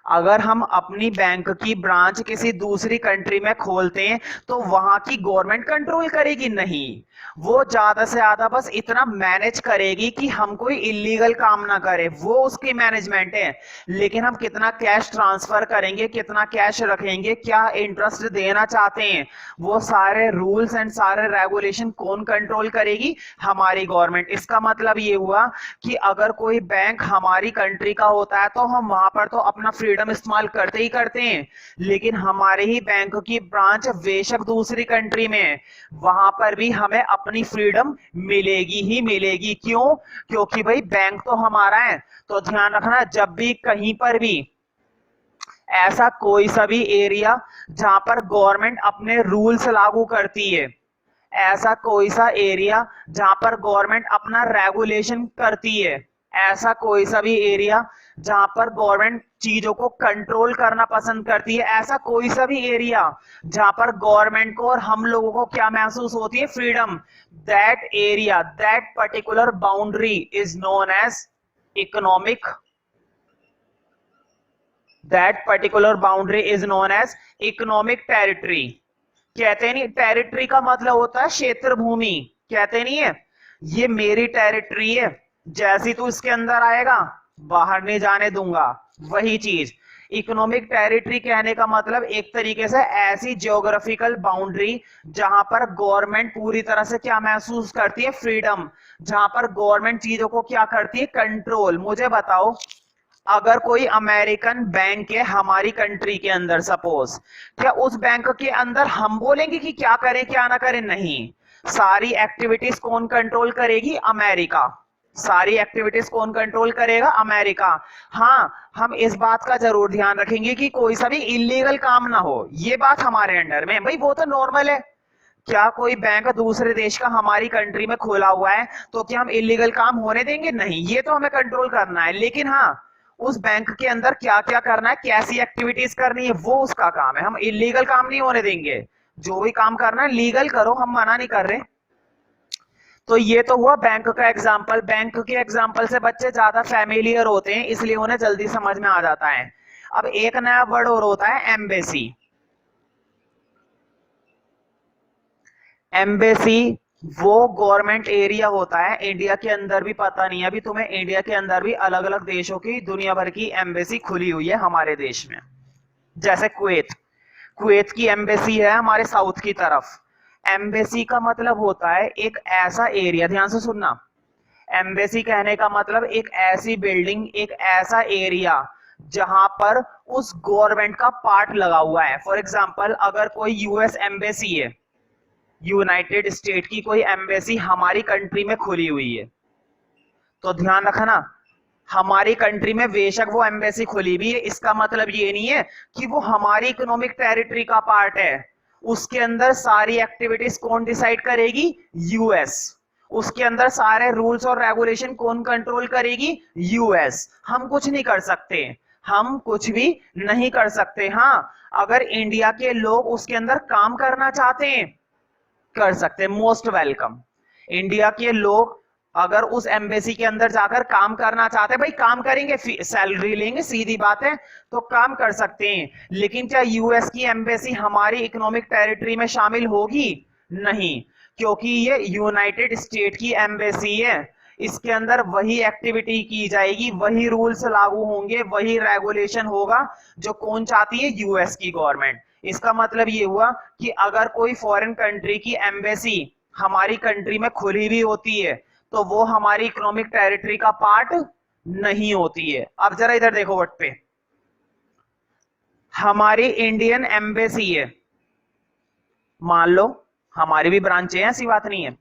अगर हम अपनी बैंक की ब्रांच किसी दूसरी कंट्री में खोलते हैं तो वहां की गवर्नमेंट कंट्रोल करेगी? नहीं, वो ज्यादा से ज्यादा बस इतना मैनेज करेगी कि हम कोई इलीगल काम ना करें, वो उसकी मैनेजमेंट है। लेकिन हम कितना कैश ट्रांसफर करेंगे, कितना कैश रखेंगे, क्या इंटरेस्ट देना चाहते हैं, वो सारे रूल्स एंड सारे रेगुलेशन कौन कंट्रोल करेगी? हमारी गवर्नमेंट। इसका मतलब ये हुआ कि अगर कोई बैंक हमारी कंट्री का होता है तो हम वहां पर तो अपना फ्रीडम इस्तेमाल करते ही करते हैं, लेकिन हमारे ही बैंक की ब्रांच बेशक दूसरी कंट्री में, वहां पर भी हमें अपनी फ्रीडम मिलेगी ही मिलेगी। क्यों? क्योंकि भाई बैंक तो हमारा है। तो ध्यान रखना, जब भी कहीं पर भी ऐसा कोई सा भी एरिया जहां पर गवर्नमेंट अपने रूल्स लागू करती है, ऐसा कोई सा एरिया जहां पर गवर्नमेंट अपना रेगुलेशन करती है, ऐसा कोई सा भी एरिया जहां पर गवर्नमेंट चीजों को कंट्रोल करना पसंद करती है, ऐसा कोई सा भी एरिया जहां पर गवर्नमेंट को और हम लोगों को क्या महसूस होती है? Freedom. That area, that particular boundary is known as economic, that particular boundary is known as economic territory. कहते नहीं, टेरिटरी का मतलब होता है क्षेत्र भूमि, कहते नहीं है ये मेरी टेरिटरी है, जैसी तू इसके अंदर आएगा बाहर नहीं जाने दूंगा, वही चीज इकोनॉमिक टेरिटरी कहने का मतलब एक तरीके से ऐसी जियोग्राफिकल बाउंड्री जहां पर गवर्नमेंट पूरी तरह से क्या महसूस करती है? फ्रीडम। जहां पर गवर्नमेंट चीजों को क्या करती है? कंट्रोल। मुझे बताओ, अगर कोई अमेरिकन बैंक है हमारी कंट्री के अंदर सपोज, क्या उस बैंक के अंदर हम बोलेंगे कि क्या करें क्या ना करें? नहीं, सारी एक्टिविटीज कौन कंट्रोल करेगी? अमेरिका। सारी एक्टिविटीज कौन कंट्रोल करेगा? अमेरिका। हाँ, हम इस बात का जरूर ध्यान रखेंगे कि कोई सा भी इलीगल काम ना हो, ये बात हमारे अंडर में। भाई वो तो नॉर्मल है, क्या कोई बैंक दूसरे देश का हमारी कंट्री में खोला हुआ है तो क्या हम इलीगल काम होने देंगे? नहीं, ये तो हमें कंट्रोल करना है। लेकिन हाँ, उस बैंक के अंदर क्या क्या करना है, कैसी एक्टिविटीज करनी है, वो उसका काम है। हम इलीगल काम नहीं होने देंगे, जो भी काम करना है लीगल करो, हम मना नहीं कर रहे। तो ये तो हुआ बैंक का एग्जाम्पल। बैंक के एग्जाम्पल से बच्चे ज्यादा फैमिलियर होते हैं, इसलिए उन्हें जल्दी समझ में आ जाता है। अब एक नया वर्ड और होता है एम्बेसी। एम्बेसी वो गवर्नमेंट एरिया होता है इंडिया के अंदर भी, पता नहीं अभी तुम्हें, इंडिया के अंदर भी अलग अलग देशों की दुनिया भर की एम्बेसी खुली हुई है हमारे देश में। जैसे कुवैत, कुवैत की एम्बेसी है हमारे साउथ की तरफ। एम्बेसी का मतलब होता है एक ऐसा एरिया, ध्यान से सुनना, एम्बेसी कहने का मतलब एक ऐसी बिल्डिंग, एक ऐसा एरिया जहां पर उस गवर्नमेंट का पार्ट लगा हुआ है। फॉर एग्जांपल, अगर कोई यूएस एम्बेसी है, यूनाइटेड स्टेट की कोई एम्बेसी हमारी कंट्री में खुली हुई है, तो ध्यान रखना, हमारी कंट्री में बेशक वो एम्बेसी खुली भी है, इसका मतलब ये नहीं है कि वो हमारी इकोनॉमिक टेरिटरी का पार्ट है। उसके अंदर सारी एक्टिविटीज कौन डिसाइड करेगी? यूएस। उसके अंदर सारे रूल्स और रेगुलेशन कौन कंट्रोल करेगी? यूएस। हम कुछ नहीं कर सकते, हम कुछ भी नहीं कर सकते। हाँ, अगर इंडिया के लोग उसके अंदर काम करना चाहते हैं, कर सकते हैं, मोस्ट वेलकम। इंडिया के लोग अगर उस एम्बेसी के अंदर जाकर काम करना चाहते हैं, भाई काम करेंगे, सैलरी लेंगे, सीधी बात है, तो काम कर सकते हैं। लेकिन क्या यूएस की एम्बेसी हमारी इकोनॉमिक टेरिटरी में शामिल होगी? नहीं, क्योंकि ये यूनाइटेड स्टेट की एम्बेसी है। इसके अंदर वही एक्टिविटी की जाएगी, वही रूल्स लागू होंगे, वही रेगुलेशन होगा जो कौन चाहती है? यूएस की गवर्नमेंट। इसका मतलब ये हुआ कि अगर कोई फॉरेन कंट्री की एम्बेसी हमारी कंट्री में खुली भी होती है तो वो हमारी इकोनॉमिक टेरिटरी का पार्ट नहीं होती है। अब जरा इधर देखो वर्ड पे, हमारी इंडियन एम्बेसी है, मान लो हमारी भी ब्रांच है, ऐसी बात नहीं है,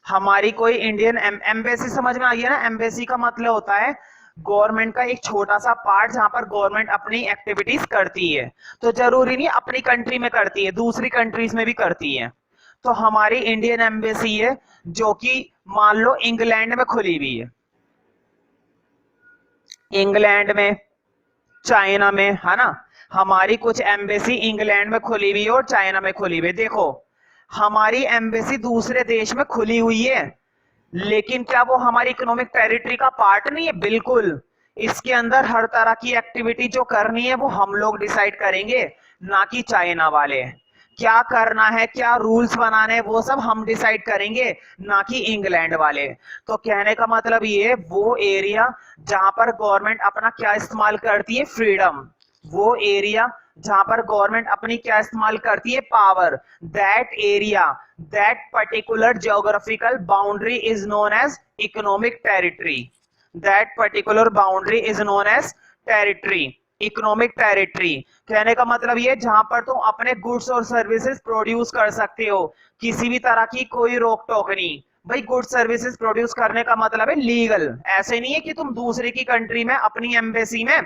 हमारी कोई इंडियन एम्बेसी, समझ में आ गया ना? एम्बेसी का मतलब होता है गवर्नमेंट का एक छोटा सा पार्ट जहां पर गवर्नमेंट अपनी एक्टिविटीज करती है। तो जरूरी नहीं अपनी कंट्री में करती है, दूसरी कंट्रीज में भी करती है। तो हमारी इंडियन एम्बेसी है जो कि मान लो इंग्लैंड में खुली हुई है, इंग्लैंड में, चाइना में, है ना? हमारी कुछ एम्बेसी इंग्लैंड में खुली हुई है और चाइना में खुली हुई है। देखो, हमारी एम्बेसी दूसरे देश में खुली हुई है, लेकिन क्या वो हमारी इकोनॉमिक टेरिटरी का पार्ट नहीं है? बिल्कुल। इसके अंदर हर तरह की एक्टिविटी जो करनी है वो हम लोग डिसाइड करेंगे, ना कि चाइना वाले। क्या करना है, क्या रूल्स बनाने हैं, वो सब हम डिसाइड करेंगे, ना कि इंग्लैंड वाले। तो कहने का मतलब ये, वो एरिया जहां पर गवर्नमेंट अपना क्या इस्तेमाल करती है? फ्रीडम। वो एरिया जहां पर गवर्नमेंट अपनी क्या इस्तेमाल करती है? Power. That area, that particular geographical boundary is known as economic territory. That particular boundary is known as territory, economic territory. कहने का मतलब ये, जहां पर तुम अपने गुड्स और सर्विसेज प्रोड्यूस कर सकते हो, किसी भी तरह की कोई रोक टोक नहीं। भाई गुड्स सर्विसेज प्रोड्यूस करने का मतलब है लीगल, ऐसे नहीं है कि तुम दूसरे की कंट्री में अपनी एम्बेसी में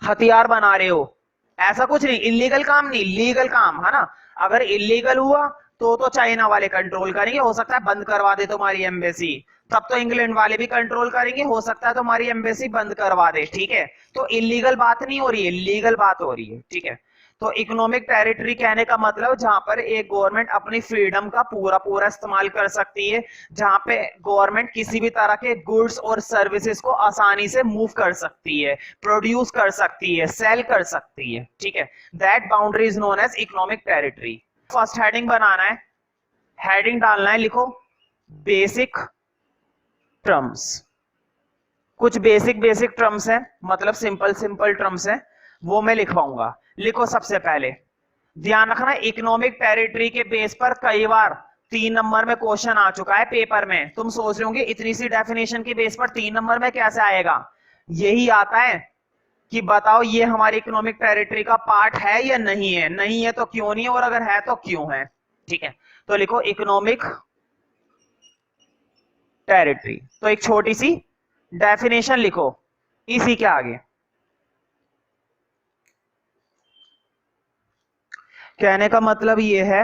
हथियार बना रहे हो, ऐसा कुछ नहीं। इलीगल काम नहीं, लीगल काम, है ना? अगर इलीगल हुआ तो चाइना वाले कंट्रोल करेंगे, हो सकता है बंद करवा दे तुम्हारी एम्बेसी, तब तो इंग्लैंड वाले भी कंट्रोल करेंगे, हो सकता है तुम्हारी एम्बेसी बंद करवा दे, ठीक है? तो इलीगल बात नहीं हो रही है, लीगल बात हो रही है, ठीक है? तो इकोनॉमिक टेरिटरी कहने का मतलब जहां पर एक गवर्नमेंट अपनी फ्रीडम का पूरा पूरा इस्तेमाल कर सकती है, जहां पे गवर्नमेंट किसी भी तरह के गुड्स और सर्विसेज को आसानी से मूव कर सकती है, प्रोड्यूस कर सकती है, सेल कर सकती है, ठीक है? That boundary is known as economic territory. First heading बनाना है, हेडिंग डालना है, लिखो बेसिक टर्म्स। कुछ बेसिक बेसिक टर्म्स हैं, मतलब सिंपल सिंपल टर्म्स हैं, वो मैं लिखवाऊंगा। लिखो सबसे पहले, ध्यान रखना, इकोनॉमिक टेरिटरी के बेस पर कई बार 3 नंबर में क्वेश्चन आ चुका है पेपर में। तुम सोच रहे होंगे इतनी सी डेफिनेशन के बेस पर 3 नंबर में कैसे आएगा? यही आता है कि बताओ ये हमारी इकोनॉमिक टेरिटरी का पार्ट है या नहीं है, नहीं है तो क्यों नहीं है, और अगर है तो क्यों है, ठीक है? तो लिखो इकोनॉमिक टेरिटरी। तो एक छोटी सी डेफिनेशन लिखो इसी के आगे। कहने का मतलब ये है,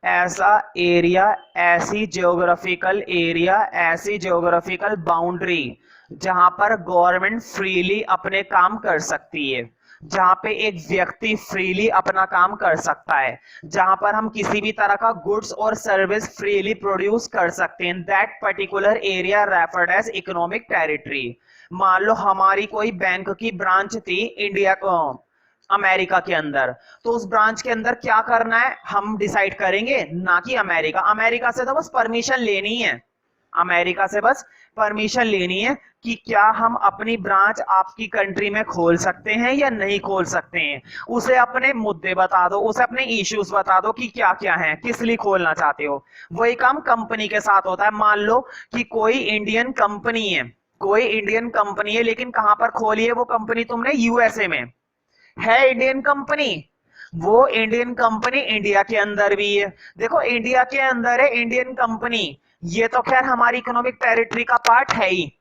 ऐसा एरिया, ऐसी ज्योग्राफिकल एरिया, ऐसी ज्योग्राफिकल बाउंड्री जहां पर गवर्नमेंट फ्रीली अपने काम कर सकती है, जहां पे एक व्यक्ति फ्रीली अपना काम कर सकता है, जहां पर हम किसी भी तरह का गुड्स और सर्विस फ्रीली प्रोड्यूस कर सकते हैं, that particular area referred as economic territory. मान लो हमारी कोई बैंक की ब्रांच थी इंडिया को अमेरिका के अंदर, तो उस ब्रांच के अंदर क्या करना है हम डिसाइड करेंगे, ना कि अमेरिका। अमेरिका से तो बस परमिशन लेनी है, अमेरिका से बस परमिशन लेनी है कि क्या हम अपनी ब्रांच आपकी कंट्री में खोल सकते हैं या नहीं खोल सकते हैं। उसे अपने मुद्दे बता दो, उसे अपने इश्यूज बता दो कि क्या क्या है, किस लिए खोलना चाहते हो। वही काम कंपनी के साथ होता है। मान लो कि कोई इंडियन कंपनी है, कोई इंडियन कंपनी है, लेकिन कहां पर खोली है वो कंपनी तुमने, यूएसए में है इंडियन कंपनी। वो इंडियन कंपनी इंडिया के अंदर भी है। देखो इंडिया के अंदर है इंडियन कंपनी, ये तो खैर हमारी इकोनॉमिक टेरिटरी का पार्ट है ही,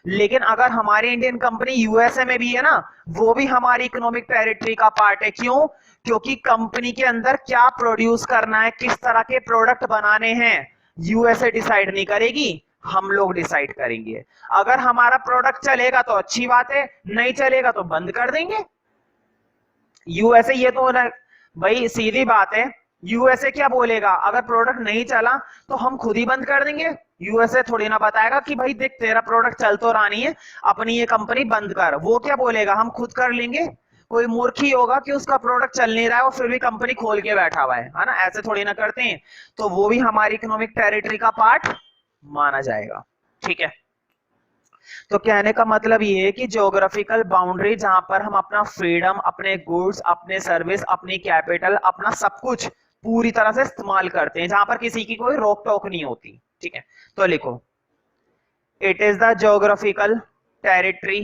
लेकिन अगर हमारी इंडियन कंपनी यूएसए में भी है ना, वो भी हमारी इकोनॉमिक टेरिटरी का पार्ट है। क्यों? क्योंकि कंपनी के अंदर क्या प्रोड्यूस करना है, किस तरह के प्रोडक्ट बनाने हैं, यूएसए डिसाइड नहीं करेगी, हम लोग डिसाइड करेंगे। अगर हमारा प्रोडक्ट चलेगा तो अच्छी बात है, नहीं चलेगा तो बंद कर देंगे। यूएसए ये तो ना भाई सीधी बात है, यूएसए क्या बोलेगा, अगर प्रोडक्ट नहीं चला तो हम खुद ही बंद कर देंगे। यूएसए थोड़ी ना बताएगा कि भाई देख तेरा प्रोडक्ट चल तो रहा नहीं है, अपनी ये कंपनी बंद कर। वो क्या बोलेगा, हम खुद कर लेंगे। कोई मूर्ख ही होगा कि उसका प्रोडक्ट चल नहीं रहा है वो फिर भी कंपनी खोल के बैठा हुआ है ना, ऐसे थोड़ी ना करते हैं। तो वो भी हमारी इकोनॉमिक टेरिटरी का पार्ट माना जाएगा। ठीक है, तो कहने का मतलब ये है कि ज्योग्राफिकल बाउंड्री जहां पर हम अपना फ्रीडम, अपने गुड्स, अपने सर्विस, अपनी कैपिटल, अपना सब कुछ पूरी तरह से इस्तेमाल करते हैं, जहां पर किसी की कोई रोक टोक नहीं होती। ठीक है, तो लिखो it is the geographical territory,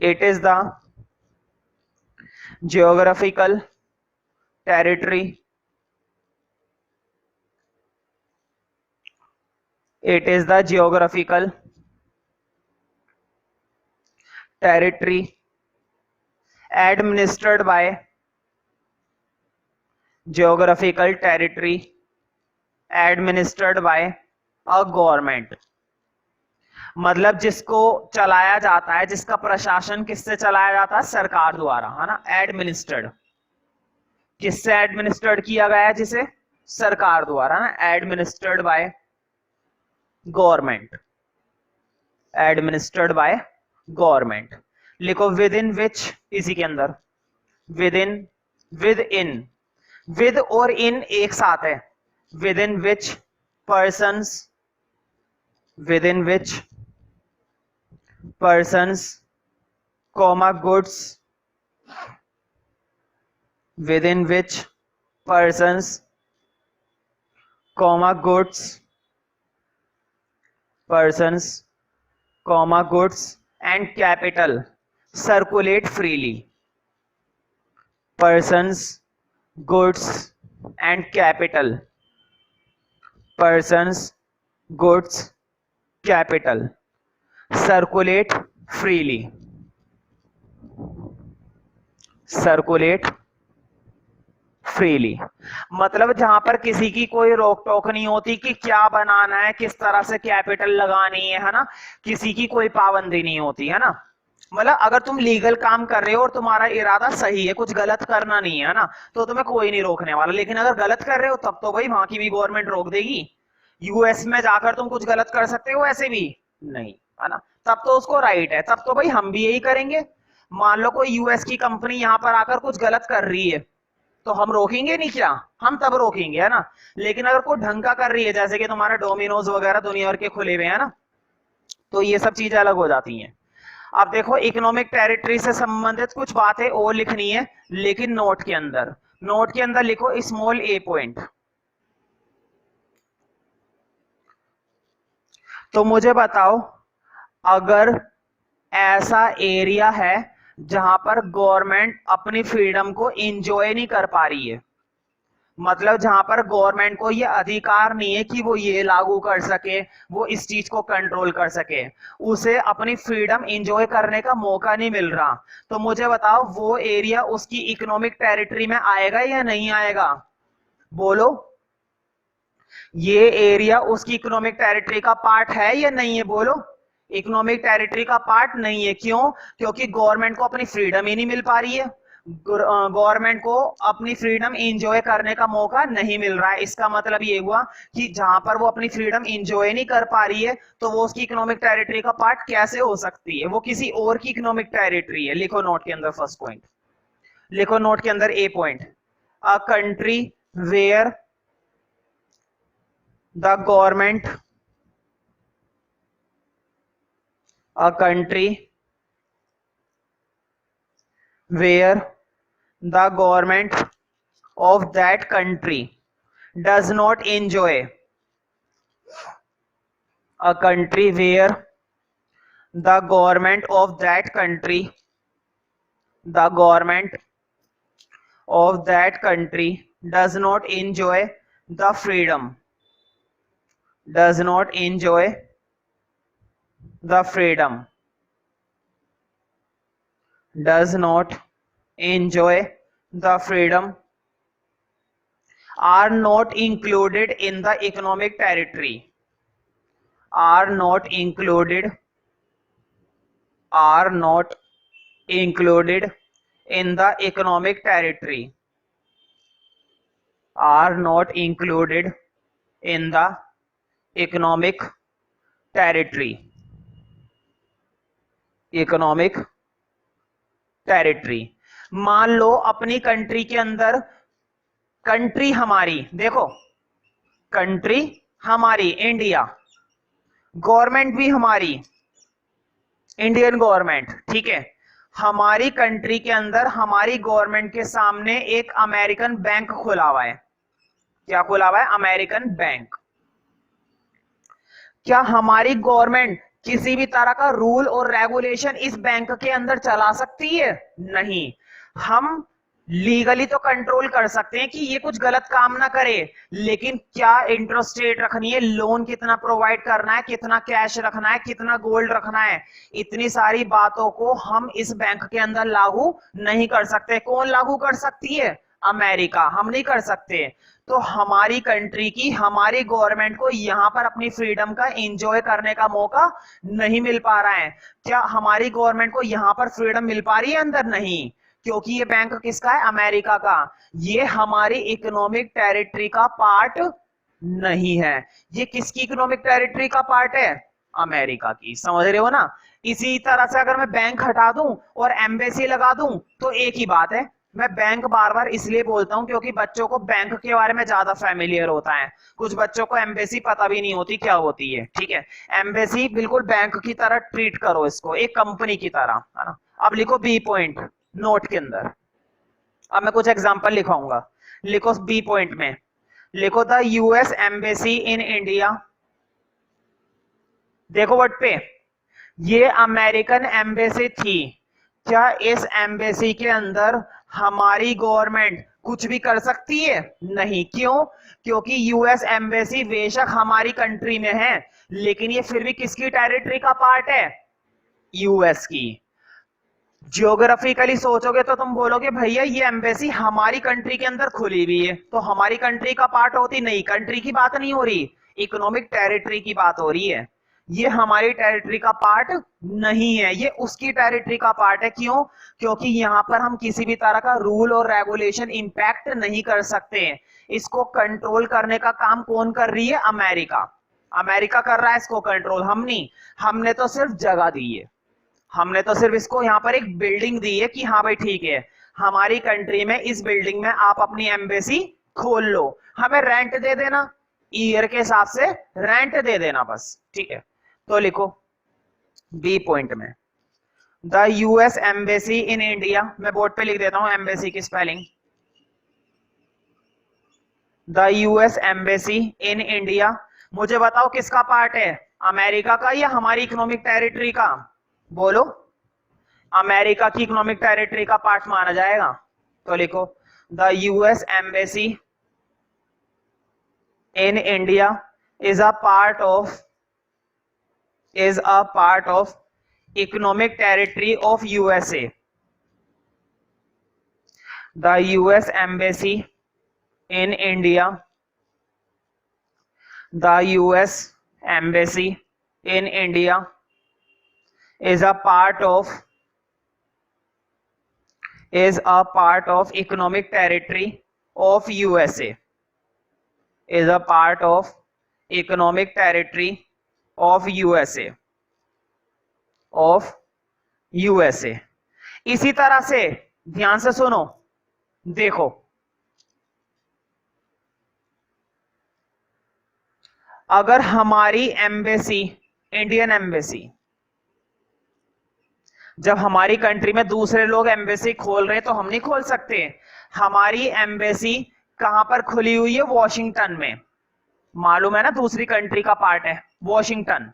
it is the geographical territory, it is the geographical territory administered by geographical territory administered by a government। मतलब जिसको चलाया जाता है, जिसका प्रशासन किससे चलाया जाता है, सरकार द्वारा, है ना। एडमिनिस्टर्ड, किससे एडमिनिस्टर्ड किया गया है, जिसे सरकार द्वारा, ना। Administered by government, administered by government. लिखो विद इन विच, इसी के अंदर, with in, with in, with और इन एक साथ है, with in which persons, with in which persons comma goods, with in which persons comma goods, persons comma goods and capital circulate freely, persons goods and capital, persons goods capital circulate freely, circulate freely. मतलब जहां पर किसी की कोई रोक टोक नहीं होती कि क्या बनाना है, किस तरह से कैपिटल लगानी है ना, किसी की कोई पाबंदी नहीं होती, है ना। मतलब अगर तुम लीगल काम कर रहे हो और तुम्हारा इरादा सही है, कुछ गलत करना नहीं है ना, तो तुम्हें कोई नहीं रोकने वाला। लेकिन अगर गलत कर रहे हो तब तो भाई वहां की भी गवर्नमेंट रोक देगी। यूएस में जाकर तुम कुछ गलत कर सकते हो, ऐसे भी नहीं, है ना। तब तो उसको राइट है, तब तो भाई हम भी यही करेंगे। मान लो कोई यूएस की कंपनी यहाँ पर आकर कुछ गलत कर रही है, तो हम रोकेंगे नहीं क्या, हम तब रोकेंगे, है ना। लेकिन अगर कोई ढंग का कर रही है, जैसे कि तुम्हारा डोमिनोज वगैरह दुनिया भर के खुले हुए हैं ना, तो ये सब चीजें अलग हो जाती हैं। अब देखो इकोनॉमिक टेरिटरी से संबंधित कुछ बातें और लिखनी है, लेकिन नोट के अंदर, नोट के अंदर लिखो स्मॉल ए पॉइंट। तो मुझे बताओ, अगर ऐसा एरिया है जहां पर गवर्नमेंट अपनी फ्रीडम को एंजॉय नहीं कर पा रही है, मतलब जहां पर गवर्नमेंट को ये अधिकार नहीं है कि वो ये लागू कर सके, वो इस चीज को कंट्रोल कर सके, उसे अपनी फ्रीडम एंजॉय करने का मौका नहीं मिल रहा। तो मुझे बताओ वो एरिया उसकी इकोनॉमिक टेरिटरी में आएगा या नहीं आएगा? बोलो, ये एरिया उसकी इकोनॉमिक टेरिटरी का पार्ट है या नहीं है? बोलो, इकोनॉमिक टेरिटरी का पार्ट नहीं है। क्यों? क्योंकि गवर्नमेंट को अपनी फ्रीडम ही नहीं मिल पा रही है, गवर्नमेंट को अपनी फ्रीडम एंजॉय करने का मौका नहीं मिल रहा है। इसका मतलब ये हुआ कि जहां पर वो अपनी फ्रीडम एंजॉय नहीं कर पा रही है तो वो उसकी इकोनॉमिक टेरिटरी का पार्ट कैसे हो सकती है? वो किसी और की इकोनॉमिक टेरिटरी है। लिखो नोट के अंदर फर्स्ट पॉइंट, लिखो नोट के अंदर a point, a country where the government, a country where the government of that country does not enjoy, a country where the government of that country, the government of that country does not enjoy the freedom, does not enjoy the freedom, does not enjoy the freedom, are not included in the economic territory, are not included, are not included in the economic territory, are not included in the economic territory, economic territory. मान लो अपनी country के अंदर, country हमारी, देखो country हमारी India, government भी हमारी Indian government, ठीक है। हमारी कंट्री के अंदर हमारी गवर्नमेंट के सामने एक अमेरिकन बैंक खुला हुआ है। क्या खुला हुआ है? American bank. क्या हमारी गवर्नमेंट किसी भी तरह का रूल और रेगुलेशन इस बैंक के अंदर चला सकती है? नहीं। हम लीगली तो कंट्रोल कर सकते हैं कि ये कुछ गलत काम ना करे, लेकिन क्या इंटरेस्ट रेट रखनी है, लोन कितना प्रोवाइड करना है, कितना कैश रखना है, कितना गोल्ड रखना है, इतनी सारी बातों को हम इस बैंक के अंदर लागू नहीं कर सकते। कौन लागू कर सकती है? अमेरिका। हम नहीं कर सकते। तो हमारी कंट्री की, हमारी गवर्नमेंट को यहां पर अपनी फ्रीडम का एंजॉय करने का मौका नहीं मिल पा रहा है। क्या हमारी गवर्नमेंट को यहां पर फ्रीडम मिल पा रही है? अंदर नहीं, क्योंकि ये बैंक किसका है? अमेरिका का। ये हमारी इकोनॉमिक टेरिटरी का पार्ट नहीं है। ये किसकी इकोनॉमिक टेरिटरी का पार्ट है? अमेरिका की। समझ रहे हो ना? इसी तरह से अगर मैं बैंक हटा दूं और एम्बेसी लगा दूं तो एक ही बात है। मैं बैंक बार बार इसलिए बोलता हूं क्योंकि बच्चों को बैंक के बारे में ज्यादा फेमिलियर होता है, कुछ बच्चों को एम्बेसी पता भी नहीं होती क्या होती है, ठीक है। एम्बेसी बिल्कुल बैंक की तरह ट्रीट करो इसको, एक कंपनी की तरह, है ना। अब लिखो बी पॉइंट नोट के अंदर। अब मैं कुछ एग्जांपल लिखाऊंगा। लिखो बी पॉइंट में, लिखो the US embassy in India. देखो वर्ड पे, ये अमेरिकन एम्बेसी थी। क्या इस एम्बेसी के अंदर हमारी गवर्नमेंट कुछ भी कर सकती है? नहीं। क्यों? क्योंकि यूएस एम्बेसी बेशक हमारी कंट्री में है, लेकिन ये फिर भी किसकी टेरिटरी का पार्ट है? यूएस की। जियोग्राफिकली सोचोगे तो तुम बोलोगे भैया ये एम्बेसी हमारी कंट्री के अंदर खुली हुई है, तो हमारी कंट्री का पार्ट होती। नहीं, कंट्री की बात नहीं हो रही, इकोनॉमिक टेरिटरी की बात हो रही है। ये हमारी टेरिटरी का पार्ट नहीं है, ये उसकी टेरिटरी का पार्ट है। क्यों? क्योंकि यहां पर हम किसी भी तरह का रूल और रेगुलेशन इंपैक्ट नहीं कर सकते। इसको कंट्रोल करने का काम कौन कर रही है? अमेरिका। अमेरिका कर रहा है इसको कंट्रोल, हम नहीं। हमने तो सिर्फ जगह दी है, हमने तो सिर्फ इसको यहां पर एक बिल्डिंग दी है कि हाँ भाई ठीक है, हमारी कंट्री में इस बिल्डिंग में आप अपनी एम्बेसी खोल लो, हमें रेंट दे देना, ईयर के हिसाब से रेंट दे देना बस, ठीक है। तो लिखो बी पॉइंट में, the US embassy in India. मैं बोर्ड पे लिख देता हूं एम्बेसी की spelling. The US embassy in India, मुझे बताओ किसका पार्ट है? अमेरिका का या हमारी इकोनॉमिक टेरिटरी का? बोलो, अमेरिका की इकोनॉमिक टेरिटरी का पार्ट माना जाएगा। तो लिखो the US embassy in India is a part of economic territory of USA. The US Embassy in India, the US Embassy in India is a part of economic territory of USA. Is a part of economic territory of USA. इसी तरह से ध्यान से सुनो, देखो अगर हमारी embassy, Indian embassy, जब हमारी कंट्री में दूसरे लोग एम्बेसी खोल रहे हैं तो हम नहीं खोल सकते। हमारी एम्बेसी कहां पर खुली हुई है? वॉशिंगटन में। मालूम है ना, दूसरी कंट्री का पार्ट है वॉशिंगटन।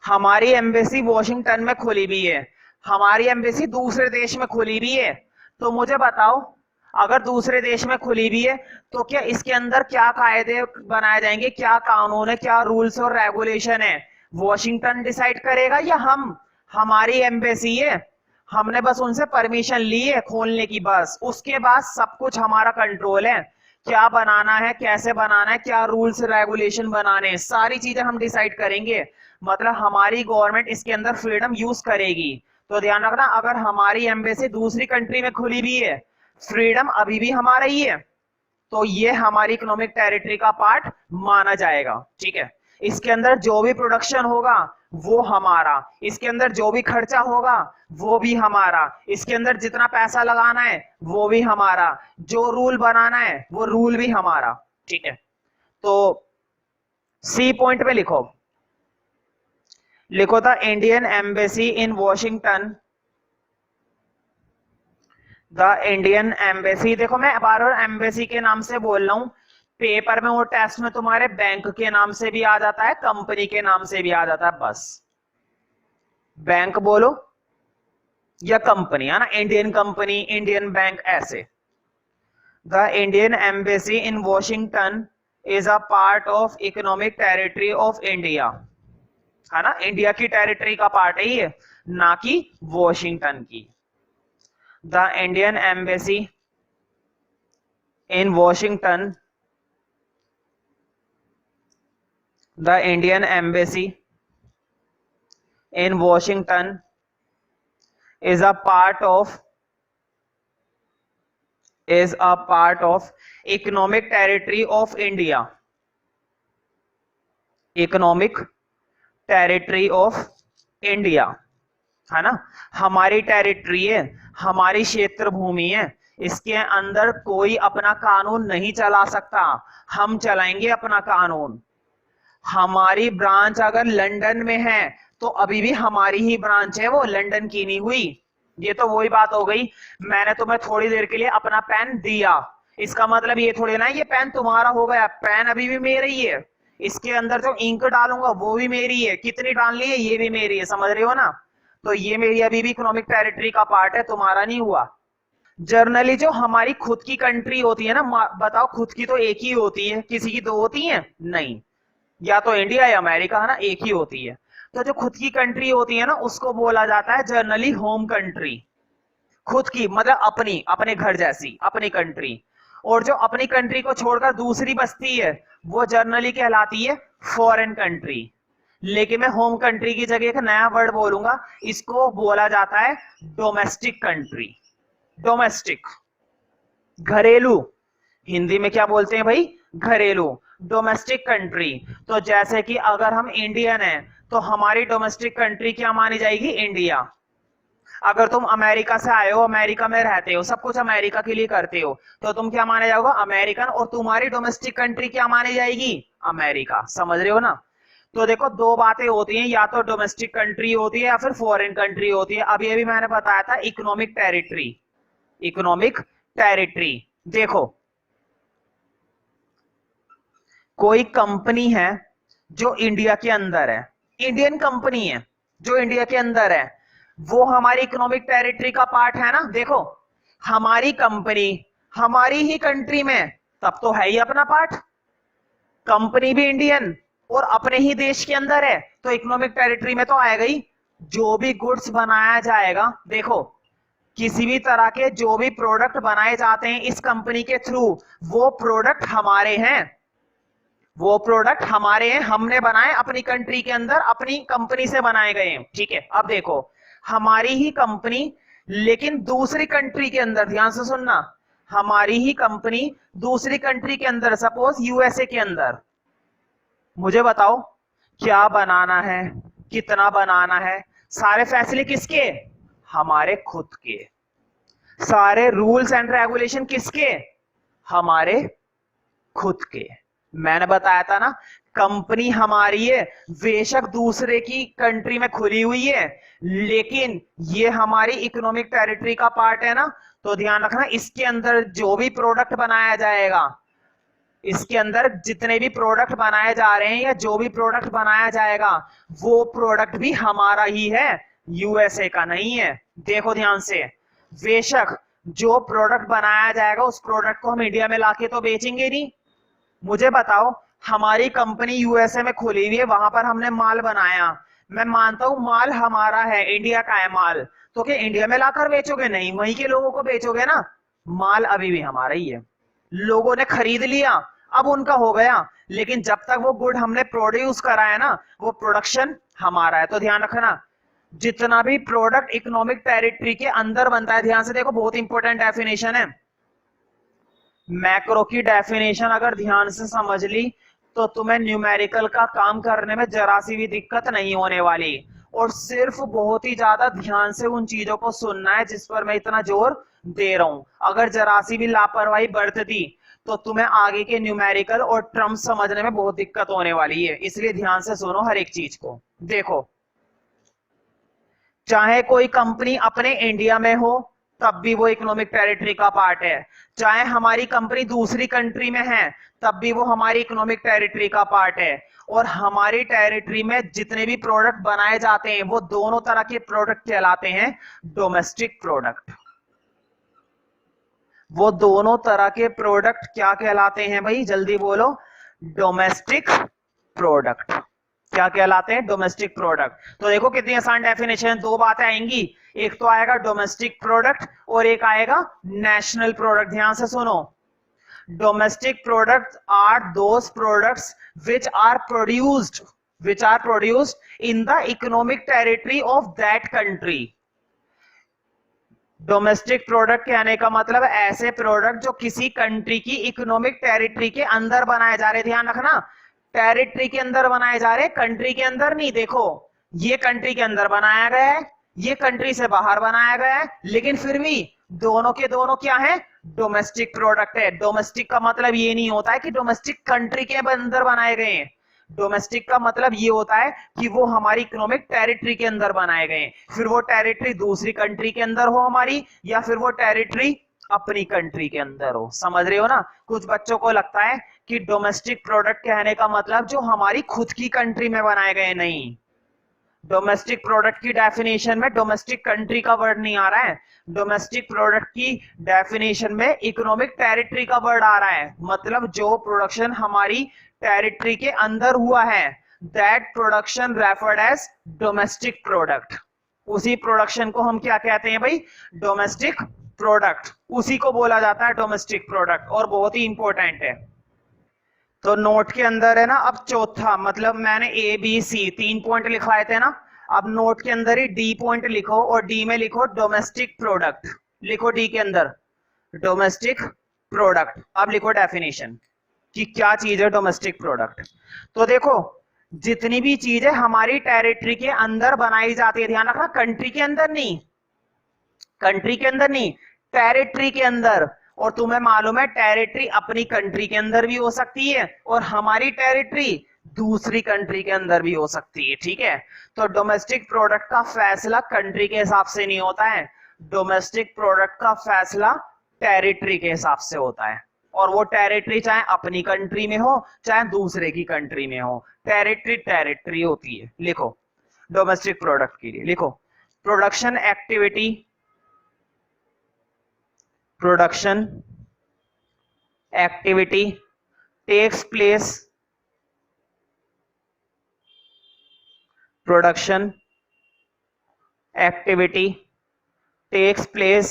हमारी एम्बेसी वॉशिंगटन में खुली भी है, हमारी एम्बेसी दूसरे देश में खुली भी है। तो मुझे बताओ, अगर दूसरे देश में खुली भी है तो क्या इसके अंदर क्या कायदे बनाए जाएंगे, क्या कानून है, क्या रूल्स और रेगुलेशन है? वॉशिंगटन डिसाइड करेगा या हम? हमारी एम्बेसी है, हमने बस उनसे परमिशन ली है खोलने की, बस उसके बाद सब कुछ हमारा कंट्रोल है। क्या बनाना है, कैसे बनाना है, क्या रूल्स रेगुलेशन बनाने हैं, सारी चीजें हम डिसाइड करेंगे। मतलब हमारी गवर्नमेंट इसके अंदर फ्रीडम यूज करेगी। तो ध्यान रखना, अगर हमारी एम्बेसी दूसरी कंट्री में खुली भी है, फ्रीडम अभी भी हमारा ही है, तो ये हमारी इकोनॉमिक टेरिटरी का पार्ट माना जाएगा। ठीक है, इसके अंदर जो भी प्रोडक्शन होगा वो हमारा, इसके अंदर जो भी खर्चा होगा वो भी हमारा, इसके अंदर जितना पैसा लगाना है वो भी हमारा, जो रूल बनाना है वो रूल भी हमारा। ठीक है, तो सी पॉइंट में लिखो the Indian embassy in Washington, the Indian embassy. देखो मैं बार बार एम्बेसी के नाम से बोल रहा हूं, पेपर में और टेस्ट में तुम्हारे बैंक के नाम से भी आ जाता है, कंपनी के नाम से भी आ जाता है, बस बैंक बोलो या कंपनी, है ना, इंडियन कंपनी, इंडियन बैंक, ऐसे। The Indian embassy in Washington is a part of economic territory of India, है ना, इंडिया की टेरिटरी का पार्ट है ये, ना कि वॉशिंगटन की। The Indian embassy in Washington, the Indian embassy in Washington is a part of economic territory of India, economic territory of India, है ना, हमारी टेरिटरी है, हमारी क्षेत्र भूमि है, इसके अंदर कोई अपना कानून नहीं चला सकता, हम चलाएंगे अपना कानून। हमारी ब्रांच अगर लंदन में है तो अभी भी हमारी ही ब्रांच है, वो लंदन की नहीं हुई। ये तो वही बात हो गई, मैंने तुम्हें थोड़ी देर के लिए अपना पेन दिया, इसका मतलब ये थोड़ी ना ये पेन तुम्हारा हो गया, पेन अभी भी मेरा ही है, इसके अंदर जो इंक डालूंगा वो भी मेरी है, कितनी डालनी है ये भी मेरी है, समझ रहे हो ना। तो ये मेरी अभी भी इकोनॉमिक टेरिटरी का पार्ट है, तुम्हारा नहीं हुआ। जर्नली जो हमारी खुद की कंट्री होती है ना, बताओ खुद की तो एक ही होती है, किसी की दो होती है? नहीं, या तो इंडिया या अमेरिका, है ना, एक ही होती है। तो जो खुद की कंट्री होती है ना उसको बोला जाता है जनरली होम कंट्री, खुद की मतलब अपनी, अपने घर जैसी अपनी कंट्री। और जो अपनी कंट्री को छोड़कर दूसरी बसती है वो जनरली कहलाती है फॉरेन कंट्री। लेकिन मैं होम कंट्री की जगह एक नया वर्ड बोलूंगा, इसको बोला जाता है डोमेस्टिक कंट्री। डोमेस्टिक, घरेलू, हिंदी में क्या बोलते हैं भाई? घरेलू, डोमेस्टिक कंट्री। तो जैसे कि अगर हम इंडियन हैं तो हमारी डोमेस्टिक कंट्री क्या मानी जाएगी? इंडिया। अगर तुम अमेरिका से आए हो, अमेरिका में रहते हो, सब कुछ अमेरिका के लिए करते हो, तो तुम क्या माने जाओगे? अमेरिकन। और तुम्हारी डोमेस्टिक कंट्री क्या मानी जाएगी? अमेरिका। समझ रहे हो ना। तो देखो दो बातें होती हैं, या तो डोमेस्टिक कंट्री होती है या फिर फॉरेन कंट्री होती है। अभी अभी मैंने बताया था इकोनॉमिक टेरिटरी, इकोनॉमिक टेरिटरी। देखो कोई कंपनी है जो इंडिया के अंदर है, इंडियन कंपनी है जो इंडिया के अंदर है, वो हमारी इकोनॉमिक टेरिटरी का पार्ट है ना। देखो हमारी कंपनी हमारी ही कंट्री में, तब तो है ही अपना पार्ट। कंपनी भी इंडियन और अपने ही देश के अंदर है, तो इकोनॉमिक टेरिटरी में तो आएगा ही। जो भी गुड्स बनाया जाएगा, देखो किसी भी तरह के जो भी प्रोडक्ट बनाए जाते हैं इस कंपनी के थ्रू, वो प्रोडक्ट हमारे हैं, वो प्रोडक्ट हमारे हैं, हमने बनाए अपनी कंट्री के अंदर, अपनी कंपनी से बनाए गए हैं, ठीक है। अब देखो हमारी ही कंपनी लेकिन दूसरी कंट्री के अंदर, ध्यान से सुनना, हमारी ही कंपनी दूसरी कंट्री के अंदर, सपोज यूएसए के अंदर, मुझे बताओ क्या बनाना है, कितना बनाना है, सारे फैसले किसके, हमारे खुद के, सारे रूल्स एंड रेगुलेशन किसके, हमारे खुद के। मैंने बताया था ना, कंपनी हमारी है, बेशक दूसरे की कंट्री में खुली हुई है, लेकिन ये हमारी इकोनॉमिक टेरिटरी का पार्ट है ना। तो ध्यान रखना, इसके अंदर जो भी प्रोडक्ट बनाया जाएगा, इसके अंदर जितने भी प्रोडक्ट बनाए जा रहे हैं या जो भी प्रोडक्ट बनाया जाएगा, वो प्रोडक्ट भी हमारा ही है, यूएसए का नहीं है। देखो ध्यान से, बेशक जो प्रोडक्ट बनाया जाएगा उस प्रोडक्ट को हम इंडिया में लाके तो बेचेंगे नहीं। मुझे बताओ, हमारी कंपनी यूएसए में खुली हुई है, वहां पर हमने माल बनाया, मैं मानता हूं माल हमारा है, इंडिया का है माल, तो क्या इंडिया में लाकर बेचोगे, नहीं, वहीं के लोगों को बेचोगे ना। माल अभी भी हमारा ही है, लोगों ने खरीद लिया, अब उनका हो गया, लेकिन जब तक वो गुड हमने प्रोड्यूस करा है ना, वो प्रोडक्शन हमारा है। तो ध्यान रखना, जितना भी प्रोडक्ट इकोनॉमिक टेरिटरी के अंदर बनता है, ध्यान से देखो, बहुत इंपॉर्टेंट डेफिनेशन है, मैक्रो की डेफिनेशन अगर ध्यान से समझ ली तो तुम्हें न्यूमेरिकल का काम करने में जरा सी भी दिक्कत नहीं होने वाली, और सिर्फ बहुत ही ज्यादा ध्यान से उन चीजों को सुनना है जिस पर मैं इतना जोर दे रहा हूं। अगर जरा सी भी लापरवाही बरत दी तो तुम्हें आगे के न्यूमेरिकल और टर्म समझने में बहुत दिक्कत होने वाली है, इसलिए ध्यान से सुनो हर एक चीज को। देखो, चाहे कोई कंपनी अपने इंडिया में हो तब भी वो इकोनॉमिक टेरिटरी का पार्ट है, चाहे हमारी कंपनी दूसरी कंट्री में है तब भी वो हमारी इकोनॉमिक टेरिटरी का पार्ट है। और हमारी टेरिटरी में जितने भी प्रोडक्ट बनाए जाते हैं वो दोनों तरह के प्रोडक्ट कहलाते हैं डोमेस्टिक प्रोडक्ट। वो दोनों तरह के प्रोडक्ट क्या कहलाते हैं भाई, जल्दी बोलो, डोमेस्टिक प्रोडक्ट। क्या कहलाते हैं, डोमेस्टिक प्रोडक्ट। तो देखो कितनी आसान डेफिनेशन, दो बातें आएंगी, एक तो आएगा डोमेस्टिक प्रोडक्ट और एक आएगा नेशनल प्रोडक्ट। ध्यान से सुनो, domestic product are those products which are produced in the economic territory of that country। Domestic product कहने का मतलब ऐसे प्रोडक्ट जो किसी कंट्री की इकोनॉमिक टेरिटरी के अंदर बनाए जा रहे, ध्यान रखना, टेरिटरी के अंदर बनाए जा रहे, कंट्री के अंदर नहीं। देखो ये कंट्री के अंदर बनाया गया है, ये कंट्री से बाहर बनाया गया है, लेकिन फिर भी दोनों के दोनों क्या है, डोमेस्टिक प्रोडक्ट है। डोमेस्टिक का मतलब ये नहीं होता है कि डोमेस्टिक कंट्री के अंदर बनाए गए हैं, डोमेस्टिक का मतलब ये होता है कि वो हमारी इकोनॉमिक टेरिटरी के अंदर बनाए गए, फिर वो टेरिटरी दूसरी कंट्री के अंदर हो हमारी, या फिर वो टेरिटरी अपनी कंट्री के अंदर हो। समझ रहे हो ना। कुछ बच्चों को लगता है कि डोमेस्टिक प्रोडक्ट कहने का मतलब जो हमारी खुद की कंट्री में बनाए गए, नहीं, डोमेस्टिक प्रोडक्ट की डेफिनेशन में डोमेस्टिक कंट्री का वर्ड नहीं आ रहा है, डोमेस्टिक प्रोडक्ट की डेफिनेशन में इकोनॉमिक टेरिटरी का वर्ड आ रहा है। मतलब जो प्रोडक्शन हमारी टेरिटरी के अंदर हुआ है, that production referred as domestic product. उसी प्रोडक्शन को हम क्या कहते हैं भाई, डोमेस्टिक प्रोडक्ट, उसी को बोला जाता है डोमेस्टिक प्रोडक्ट, और बहुत ही इंपॉर्टेंट है। तो नोट के अंदर है ना, अब चौथा, मतलब मैंने ए बी सी 3 पॉइंट लिखवाए थे ना, अब नोट के अंदर ही डी पॉइंट लिखो, और डी में लिखो डोमेस्टिक प्रोडक्ट, लिखो डी के अंदर डोमेस्टिक प्रोडक्ट। अब लिखो डेफिनेशन कि क्या चीज है डोमेस्टिक प्रोडक्ट। तो देखो जितनी भी चीजें हमारी टेरिटरी के अंदर बनाई जाती है, ध्यान रखना, कंट्री के अंदर नहीं, कंट्री के अंदर नहीं, टेरिटरी के अंदर। और तुम्हें मालूम है टेरिटरी अपनी कंट्री के अंदर भी हो सकती है और हमारी टेरिटरी दूसरी कंट्री के अंदर भी हो सकती है, ठीक है। तो डोमेस्टिक प्रोडक्ट का फैसला कंट्री के हिसाब से नहीं होता है, डोमेस्टिक प्रोडक्ट का फैसला टेरिटरी के हिसाब से होता है। और वो टेरिटरी चाहे अपनी कंट्री में हो चाहे दूसरे की कंट्री में हो, टेरिटरी टेरिटरी होती है। लिखो डोमेस्टिक प्रोडक्ट के लिए, लिखो production activity, production activity takes place production activity takes place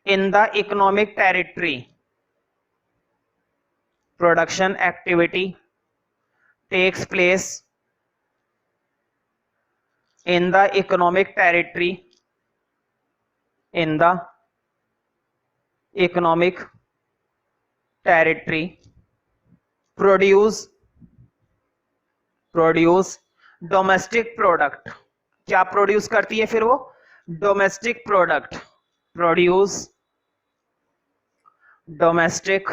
in the economic territory, production activity takes place in the economic territory, in the economic territory, produce domestic product, क्या produce करती है फिर वो, domestic product, produce domestic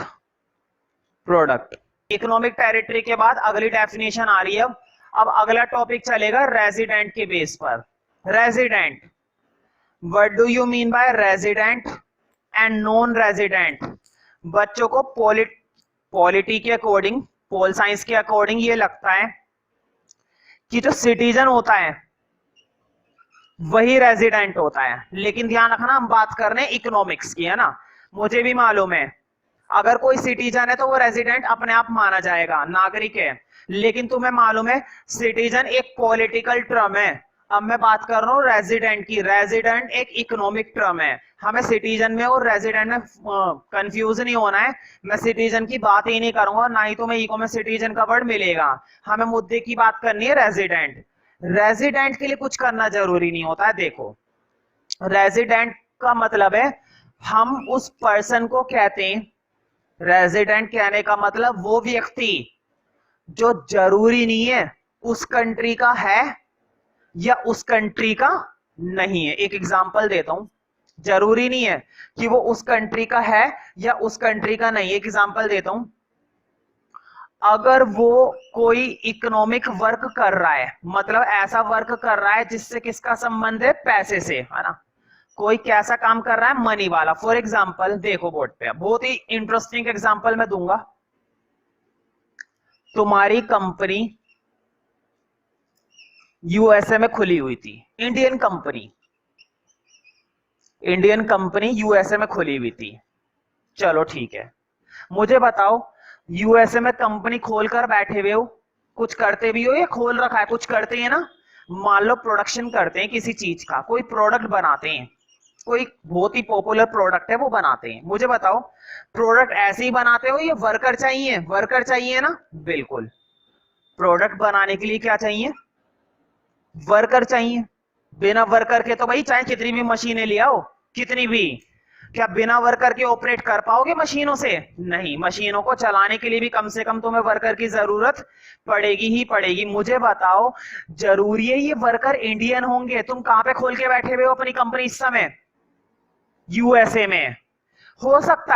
product. Economic territory के बाद अगली definition आ रही है। अब अगला टॉपिक चलेगा रेजिडेंट के बेस पर। Resident, what do you mean by resident and non resident? बच्चों को पॉलिटी के अकॉर्डिंग, पोल साइंस के अकॉर्डिंग ये लगता है कि जो सिटीजन होता है वही रेजिडेंट होता है, लेकिन ध्यान रखना हम बात कर रहे हैं इकोनॉमिक्स की, है ना। मुझे भी मालूम है अगर कोई सिटीजन है तो वो रेजिडेंट अपने आप माना जाएगा, नागरिक है, लेकिन तुम्हें मालूम है सिटीजन एक पॉलिटिकल टर्म है। अब मैं बात कर रहा हूँ रेजिडेंट की। रेजिडेंट एक इकोनॉमिक टर्म है। हमें सिटीजन में और रेजिडेंट में कंफ्यूज नहीं होना है। मैं सिटीजन की बात ही नहीं करूंगा, ना ही तुम्हें इको में सिटीजन का वर्ड मिलेगा। हमें मुद्दे की बात करनी है रेजिडेंट। रेजिडेंट के लिए कुछ करना जरूरी नहीं होता है। देखो, रेजिडेंट का मतलब है हम उस पर्सन को कहते हैं, रेजिडेंट कहने का मतलब वो व्यक्ति जो जरूरी नहीं है उस कंट्री का है या उस कंट्री का नहीं है। एक एग्जांपल देता हूं, जरूरी नहीं है कि वो उस कंट्री का है या उस कंट्री का नहीं। एक एग्जांपल देता हूं, अगर वो कोई इकोनॉमिक वर्क कर रहा है, मतलब ऐसा वर्क कर रहा है जिससे किसका संबंध है, पैसे से, है ना। कोई कैसा काम कर रहा है, मनी वाला। फॉर एग्जांपल देखो बोर्ड पे, बहुत ही इंटरेस्टिंग एग्जांपल मैं दूंगा। तुम्हारी कंपनी यूएसए में खुली हुई थी, इंडियन कंपनी यूएसए में खुली हुई थी। चलो ठीक है, मुझे बताओ यूएसए में कंपनी खोलकर बैठे हुए हो, कुछ करते भी हो या खोल रखा है, कुछ करते हैं ना। मान लो प्रोडक्शन करते हैं किसी चीज का, कोई प्रोडक्ट बनाते हैं, कोई बहुत ही पॉपुलर प्रोडक्ट है वो बनाते हैं। मुझे बताओ प्रोडक्ट ऐसे ही बनाते हो या वर्कर चाहिए? वर्कर चाहिए ना, बिल्कुल। प्रोडक्ट बनाने के लिए क्या चाहिए, वर्कर चाहिए। बिना वर्कर के तो भाई चाहे कितनी भी मशीनें ले आओ, कितनी भी, क्या बिना वर्कर के ऑपरेट कर पाओगे मशीनों से? नहीं, मशीनों को चलाने के लिए भी कम से कम तुम्हें वर्कर की जरूरत पड़ेगी ही पड़ेगी। मुझे बताओ जरूरी है ये वर्कर इंडियन होंगे? तुम कहां पे खोल के बैठे हुए हो अपनी कंपनी इस समय? यूएसए में। हो सकता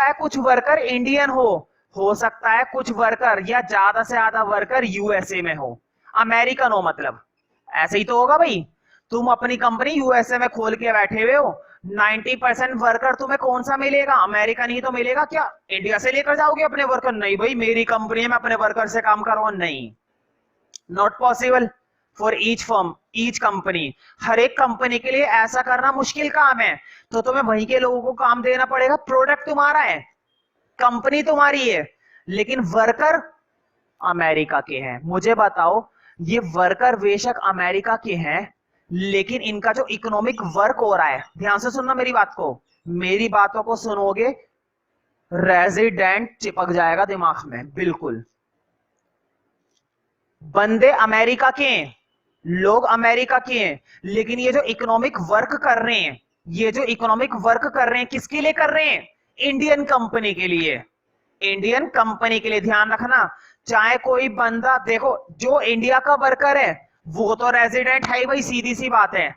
है कुछ वर्कर इंडियन हो सकता है कुछ वर्कर या ज्यादा से ज्यादा वर्कर यूएसए में हो, अमेरिकन हो, मतलब ऐसे ही तो होगा भाई। तुम अपनी कंपनी यूएसए में खोल के बैठे हुए हो, 90% वर्कर तुम्हें कौन सा मिलेगा, अमेरिकन ही तो मिलेगा। क्या इंडिया से लेकर जाओगे अपने वर्कर? नहीं भाई, मेरी कंपनी में अपने वर्कर से काम करवाओ, नहीं, not possible for each firm, each company. हर एक कंपनी के लिए ऐसा करना मुश्किल काम है, तो तुम्हें वहीं के लोगों को काम देना पड़ेगा। प्रोडक्ट तुम्हारा है, कंपनी तुम्हारी है, लेकिन वर्कर अमेरिका के हैं। मुझे बताओ ये वर्कर बेशक अमेरिका के हैं, लेकिन इनका जो इकोनॉमिक वर्क हो रहा है, ध्यान से सुनना मेरी बात को, मेरी बातों को सुनोगे रेजिडेंट चिपक जाएगा दिमाग में, बिल्कुल। बंदे अमेरिका के हैं, लोग अमेरिका के हैं, लेकिन ये जो इकोनॉमिक वर्क कर रहे हैं, ये जो इकोनॉमिक वर्क कर रहे हैं किसके लिए कर रहे हैं? इंडियन कंपनी के लिए, इंडियन कंपनी के लिए। ध्यान रखना, चाहे कोई बंदा, देखो जो इंडिया का वर्कर है वो तो रेजिडेंट है ही भाई, सीधी सी बात है,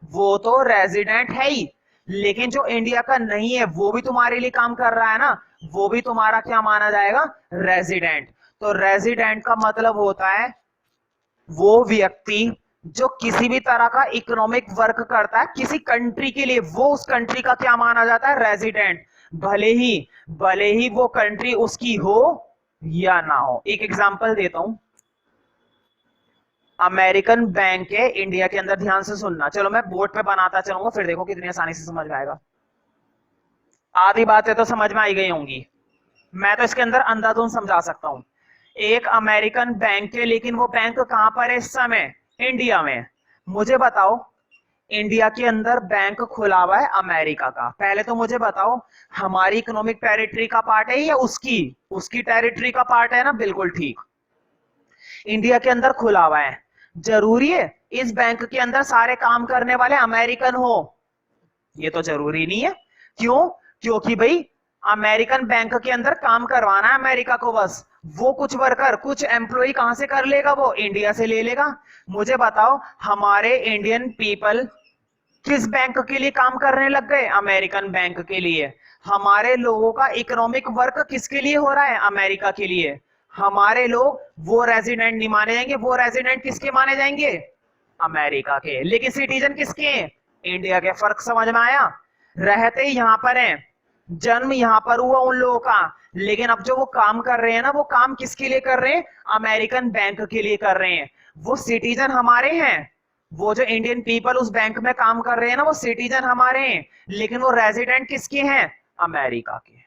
वो तो रेजिडेंट है ही, लेकिन जो इंडिया का नहीं है वो भी तुम्हारे लिए काम कर रहा है ना, वो भी तुम्हारा क्या माना जाएगा, रेजिडेंट। तो रेजिडेंट का मतलब होता है वो व्यक्ति जो किसी भी तरह का इकोनॉमिक वर्क करता है किसी कंट्री के लिए, वो उस कंट्री का क्या माना जाता है, रेजिडेंट। भले ही वो कंट्री उसकी हो या ना हो। एक एग्जांपल देता हूं, अमेरिकन बैंक है इंडिया के अंदर, ध्यान से सुनना। चलो मैं बोर्ड पे बनाता चलूंगा, फिर देखो कितनी आसानी से समझ में आएगा। आधी बातें तो समझ में आई गई होंगी, मैं तो इसके अंदर अंधाधुंध समझा सकता हूं। एक अमेरिकन बैंक है, लेकिन वो बैंक कहां पर है इस समय? इंडिया में। मुझे बताओ, इंडिया के अंदर बैंक खुला हुआ है अमेरिका का, पहले तो मुझे बताओ हमारी इकोनॉमिक टेरिटरी का पार्ट है या उसकी उसकी टेरिटरी का पार्ट है ना? बिल्कुल ठीक। इंडिया के अंदर खुला हुआ है, जरूरी है इस बैंक के अंदर सारे काम करने वाले अमेरिकन हो? ये तो जरूरी नहीं है। क्यों? क्योंकि भाई अमेरिकन बैंक के अंदर काम करवाना है अमेरिका को, बस वो कुछ वर्कर कुछ एम्प्लॉय कहां से कर लेगा? वो इंडिया से ले लेगा। मुझे बताओ हमारे इंडियन पीपल किस बैंक के लिए काम करने लग गए? अमेरिकन बैंक के लिए। हमारे लोगों का इकोनॉमिक वर्क किसके लिए हो रहा है? अमेरिका के लिए। हमारे लोग वो रेजिडेंट नहीं माने जाएंगे, वो रेजिडेंट किसके माने जाएंगे? अमेरिका के। लेकिन सिटीजन किसके हैं? इंडिया के। फर्क समझ में आया? रहते ही यहां पर हैं, जन्म यहां पर हुआ उन लोगों का, लेकिन अब जो वो काम कर रहे हैं ना, वो काम किसके लिए कर रहे हैं? अमेरिकन बैंक के लिए कर रहे हैं। वो सिटीजन हमारे हैं, वो जो इंडियन पीपल उस बैंक में काम कर रहे हैं ना, वो सिटीजन हमारे हैं, लेकिन वो रेजिडेंट किसके हैं? अमेरिका के।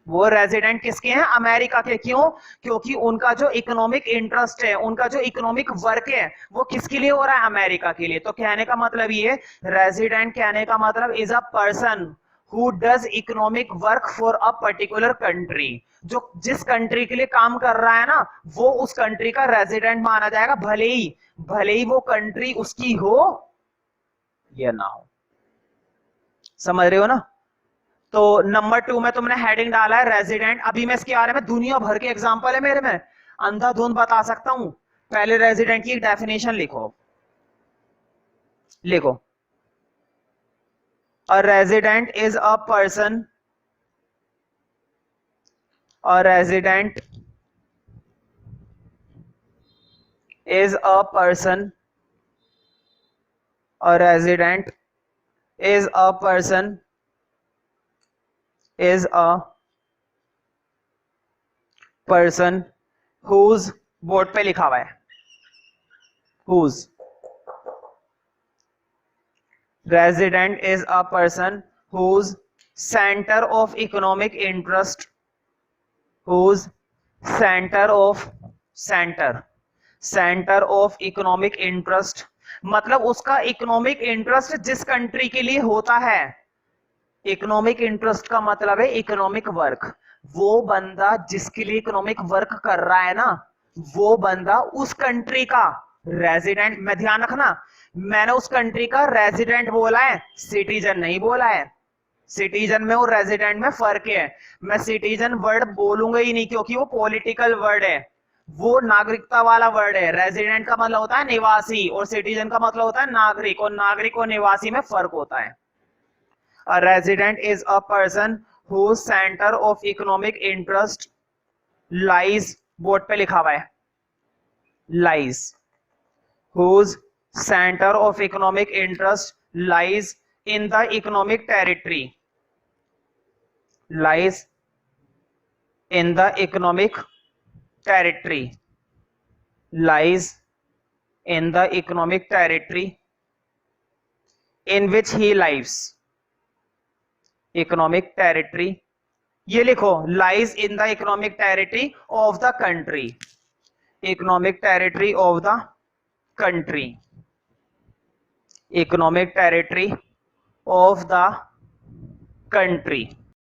वो रेजिडेंट किसके हैं? अमेरिका के। क्यों? क्योंकि उनका जो इकोनॉमिक इंटरेस्ट है, उनका जो इकोनॉमिक वर्क है, वो किसके लिए हो रहा है? अमेरिका के लिए। तो कहने का मतलब ये, रेजिडेंट कहने का मतलब is a person who does economic work for a particular country. जो जिस कंट्री के लिए काम कर रहा है ना, वो उस कंट्री का रेजिडेंट माना जाएगा, भले ही वो कंट्री उसकी हो या ना हो। समझ रहे हो ना? तो नंबर 2 में तुमने हेडिंग डाला है रेजिडेंट। अभी मैं इसके बारे में दुनिया भर के एग्जांपल है मेरे में, अंधाधुंध बता सकता हूं। पहले रेजिडेंट की एक डेफिनेशन लिखो। लिखो, a resident is a person, a resident is a person, a resident is a person, is a person whose, board पे लिखा हुआ है whose, resident is a person whose center of economic interest, whose center of center of economic interest, मतलब उसका economic interest जिस country के लिए होता है। इकोनॉमिक इंटरेस्ट का मतलब है इकोनॉमिक वर्क। वो बंदा जिसके लिए इकोनॉमिक वर्क कर रहा है ना, वो बंदा उस कंट्री का रेजिडेंट। में ध्यान रखना, मैंने उस कंट्री का रेजिडेंट बोला है, सिटीजन नहीं बोला है। सिटीजन में और रेजिडेंट में फर्क है। मैं सिटीजन वर्ड बोलूंगा ही नहीं, क्योंकि वो पॉलिटिकल वर्ड है, वो नागरिकता वाला वर्ड है। रेजिडेंट का मतलब होता है निवासी, और सिटीजन का मतलब होता है नागरिक, और नागरिक और निवासी में फर्क होता है। A resident is a person whose center of economic interest lies, board पे लिखा हुआ है lies, whose center of economic interest lies in the economic territory, lies in the economic territory, lies in the economic territory in which he lives, economic territory. ये लिखो, lies in the economic territory of the country, economic territory of the country, economic territory of the country.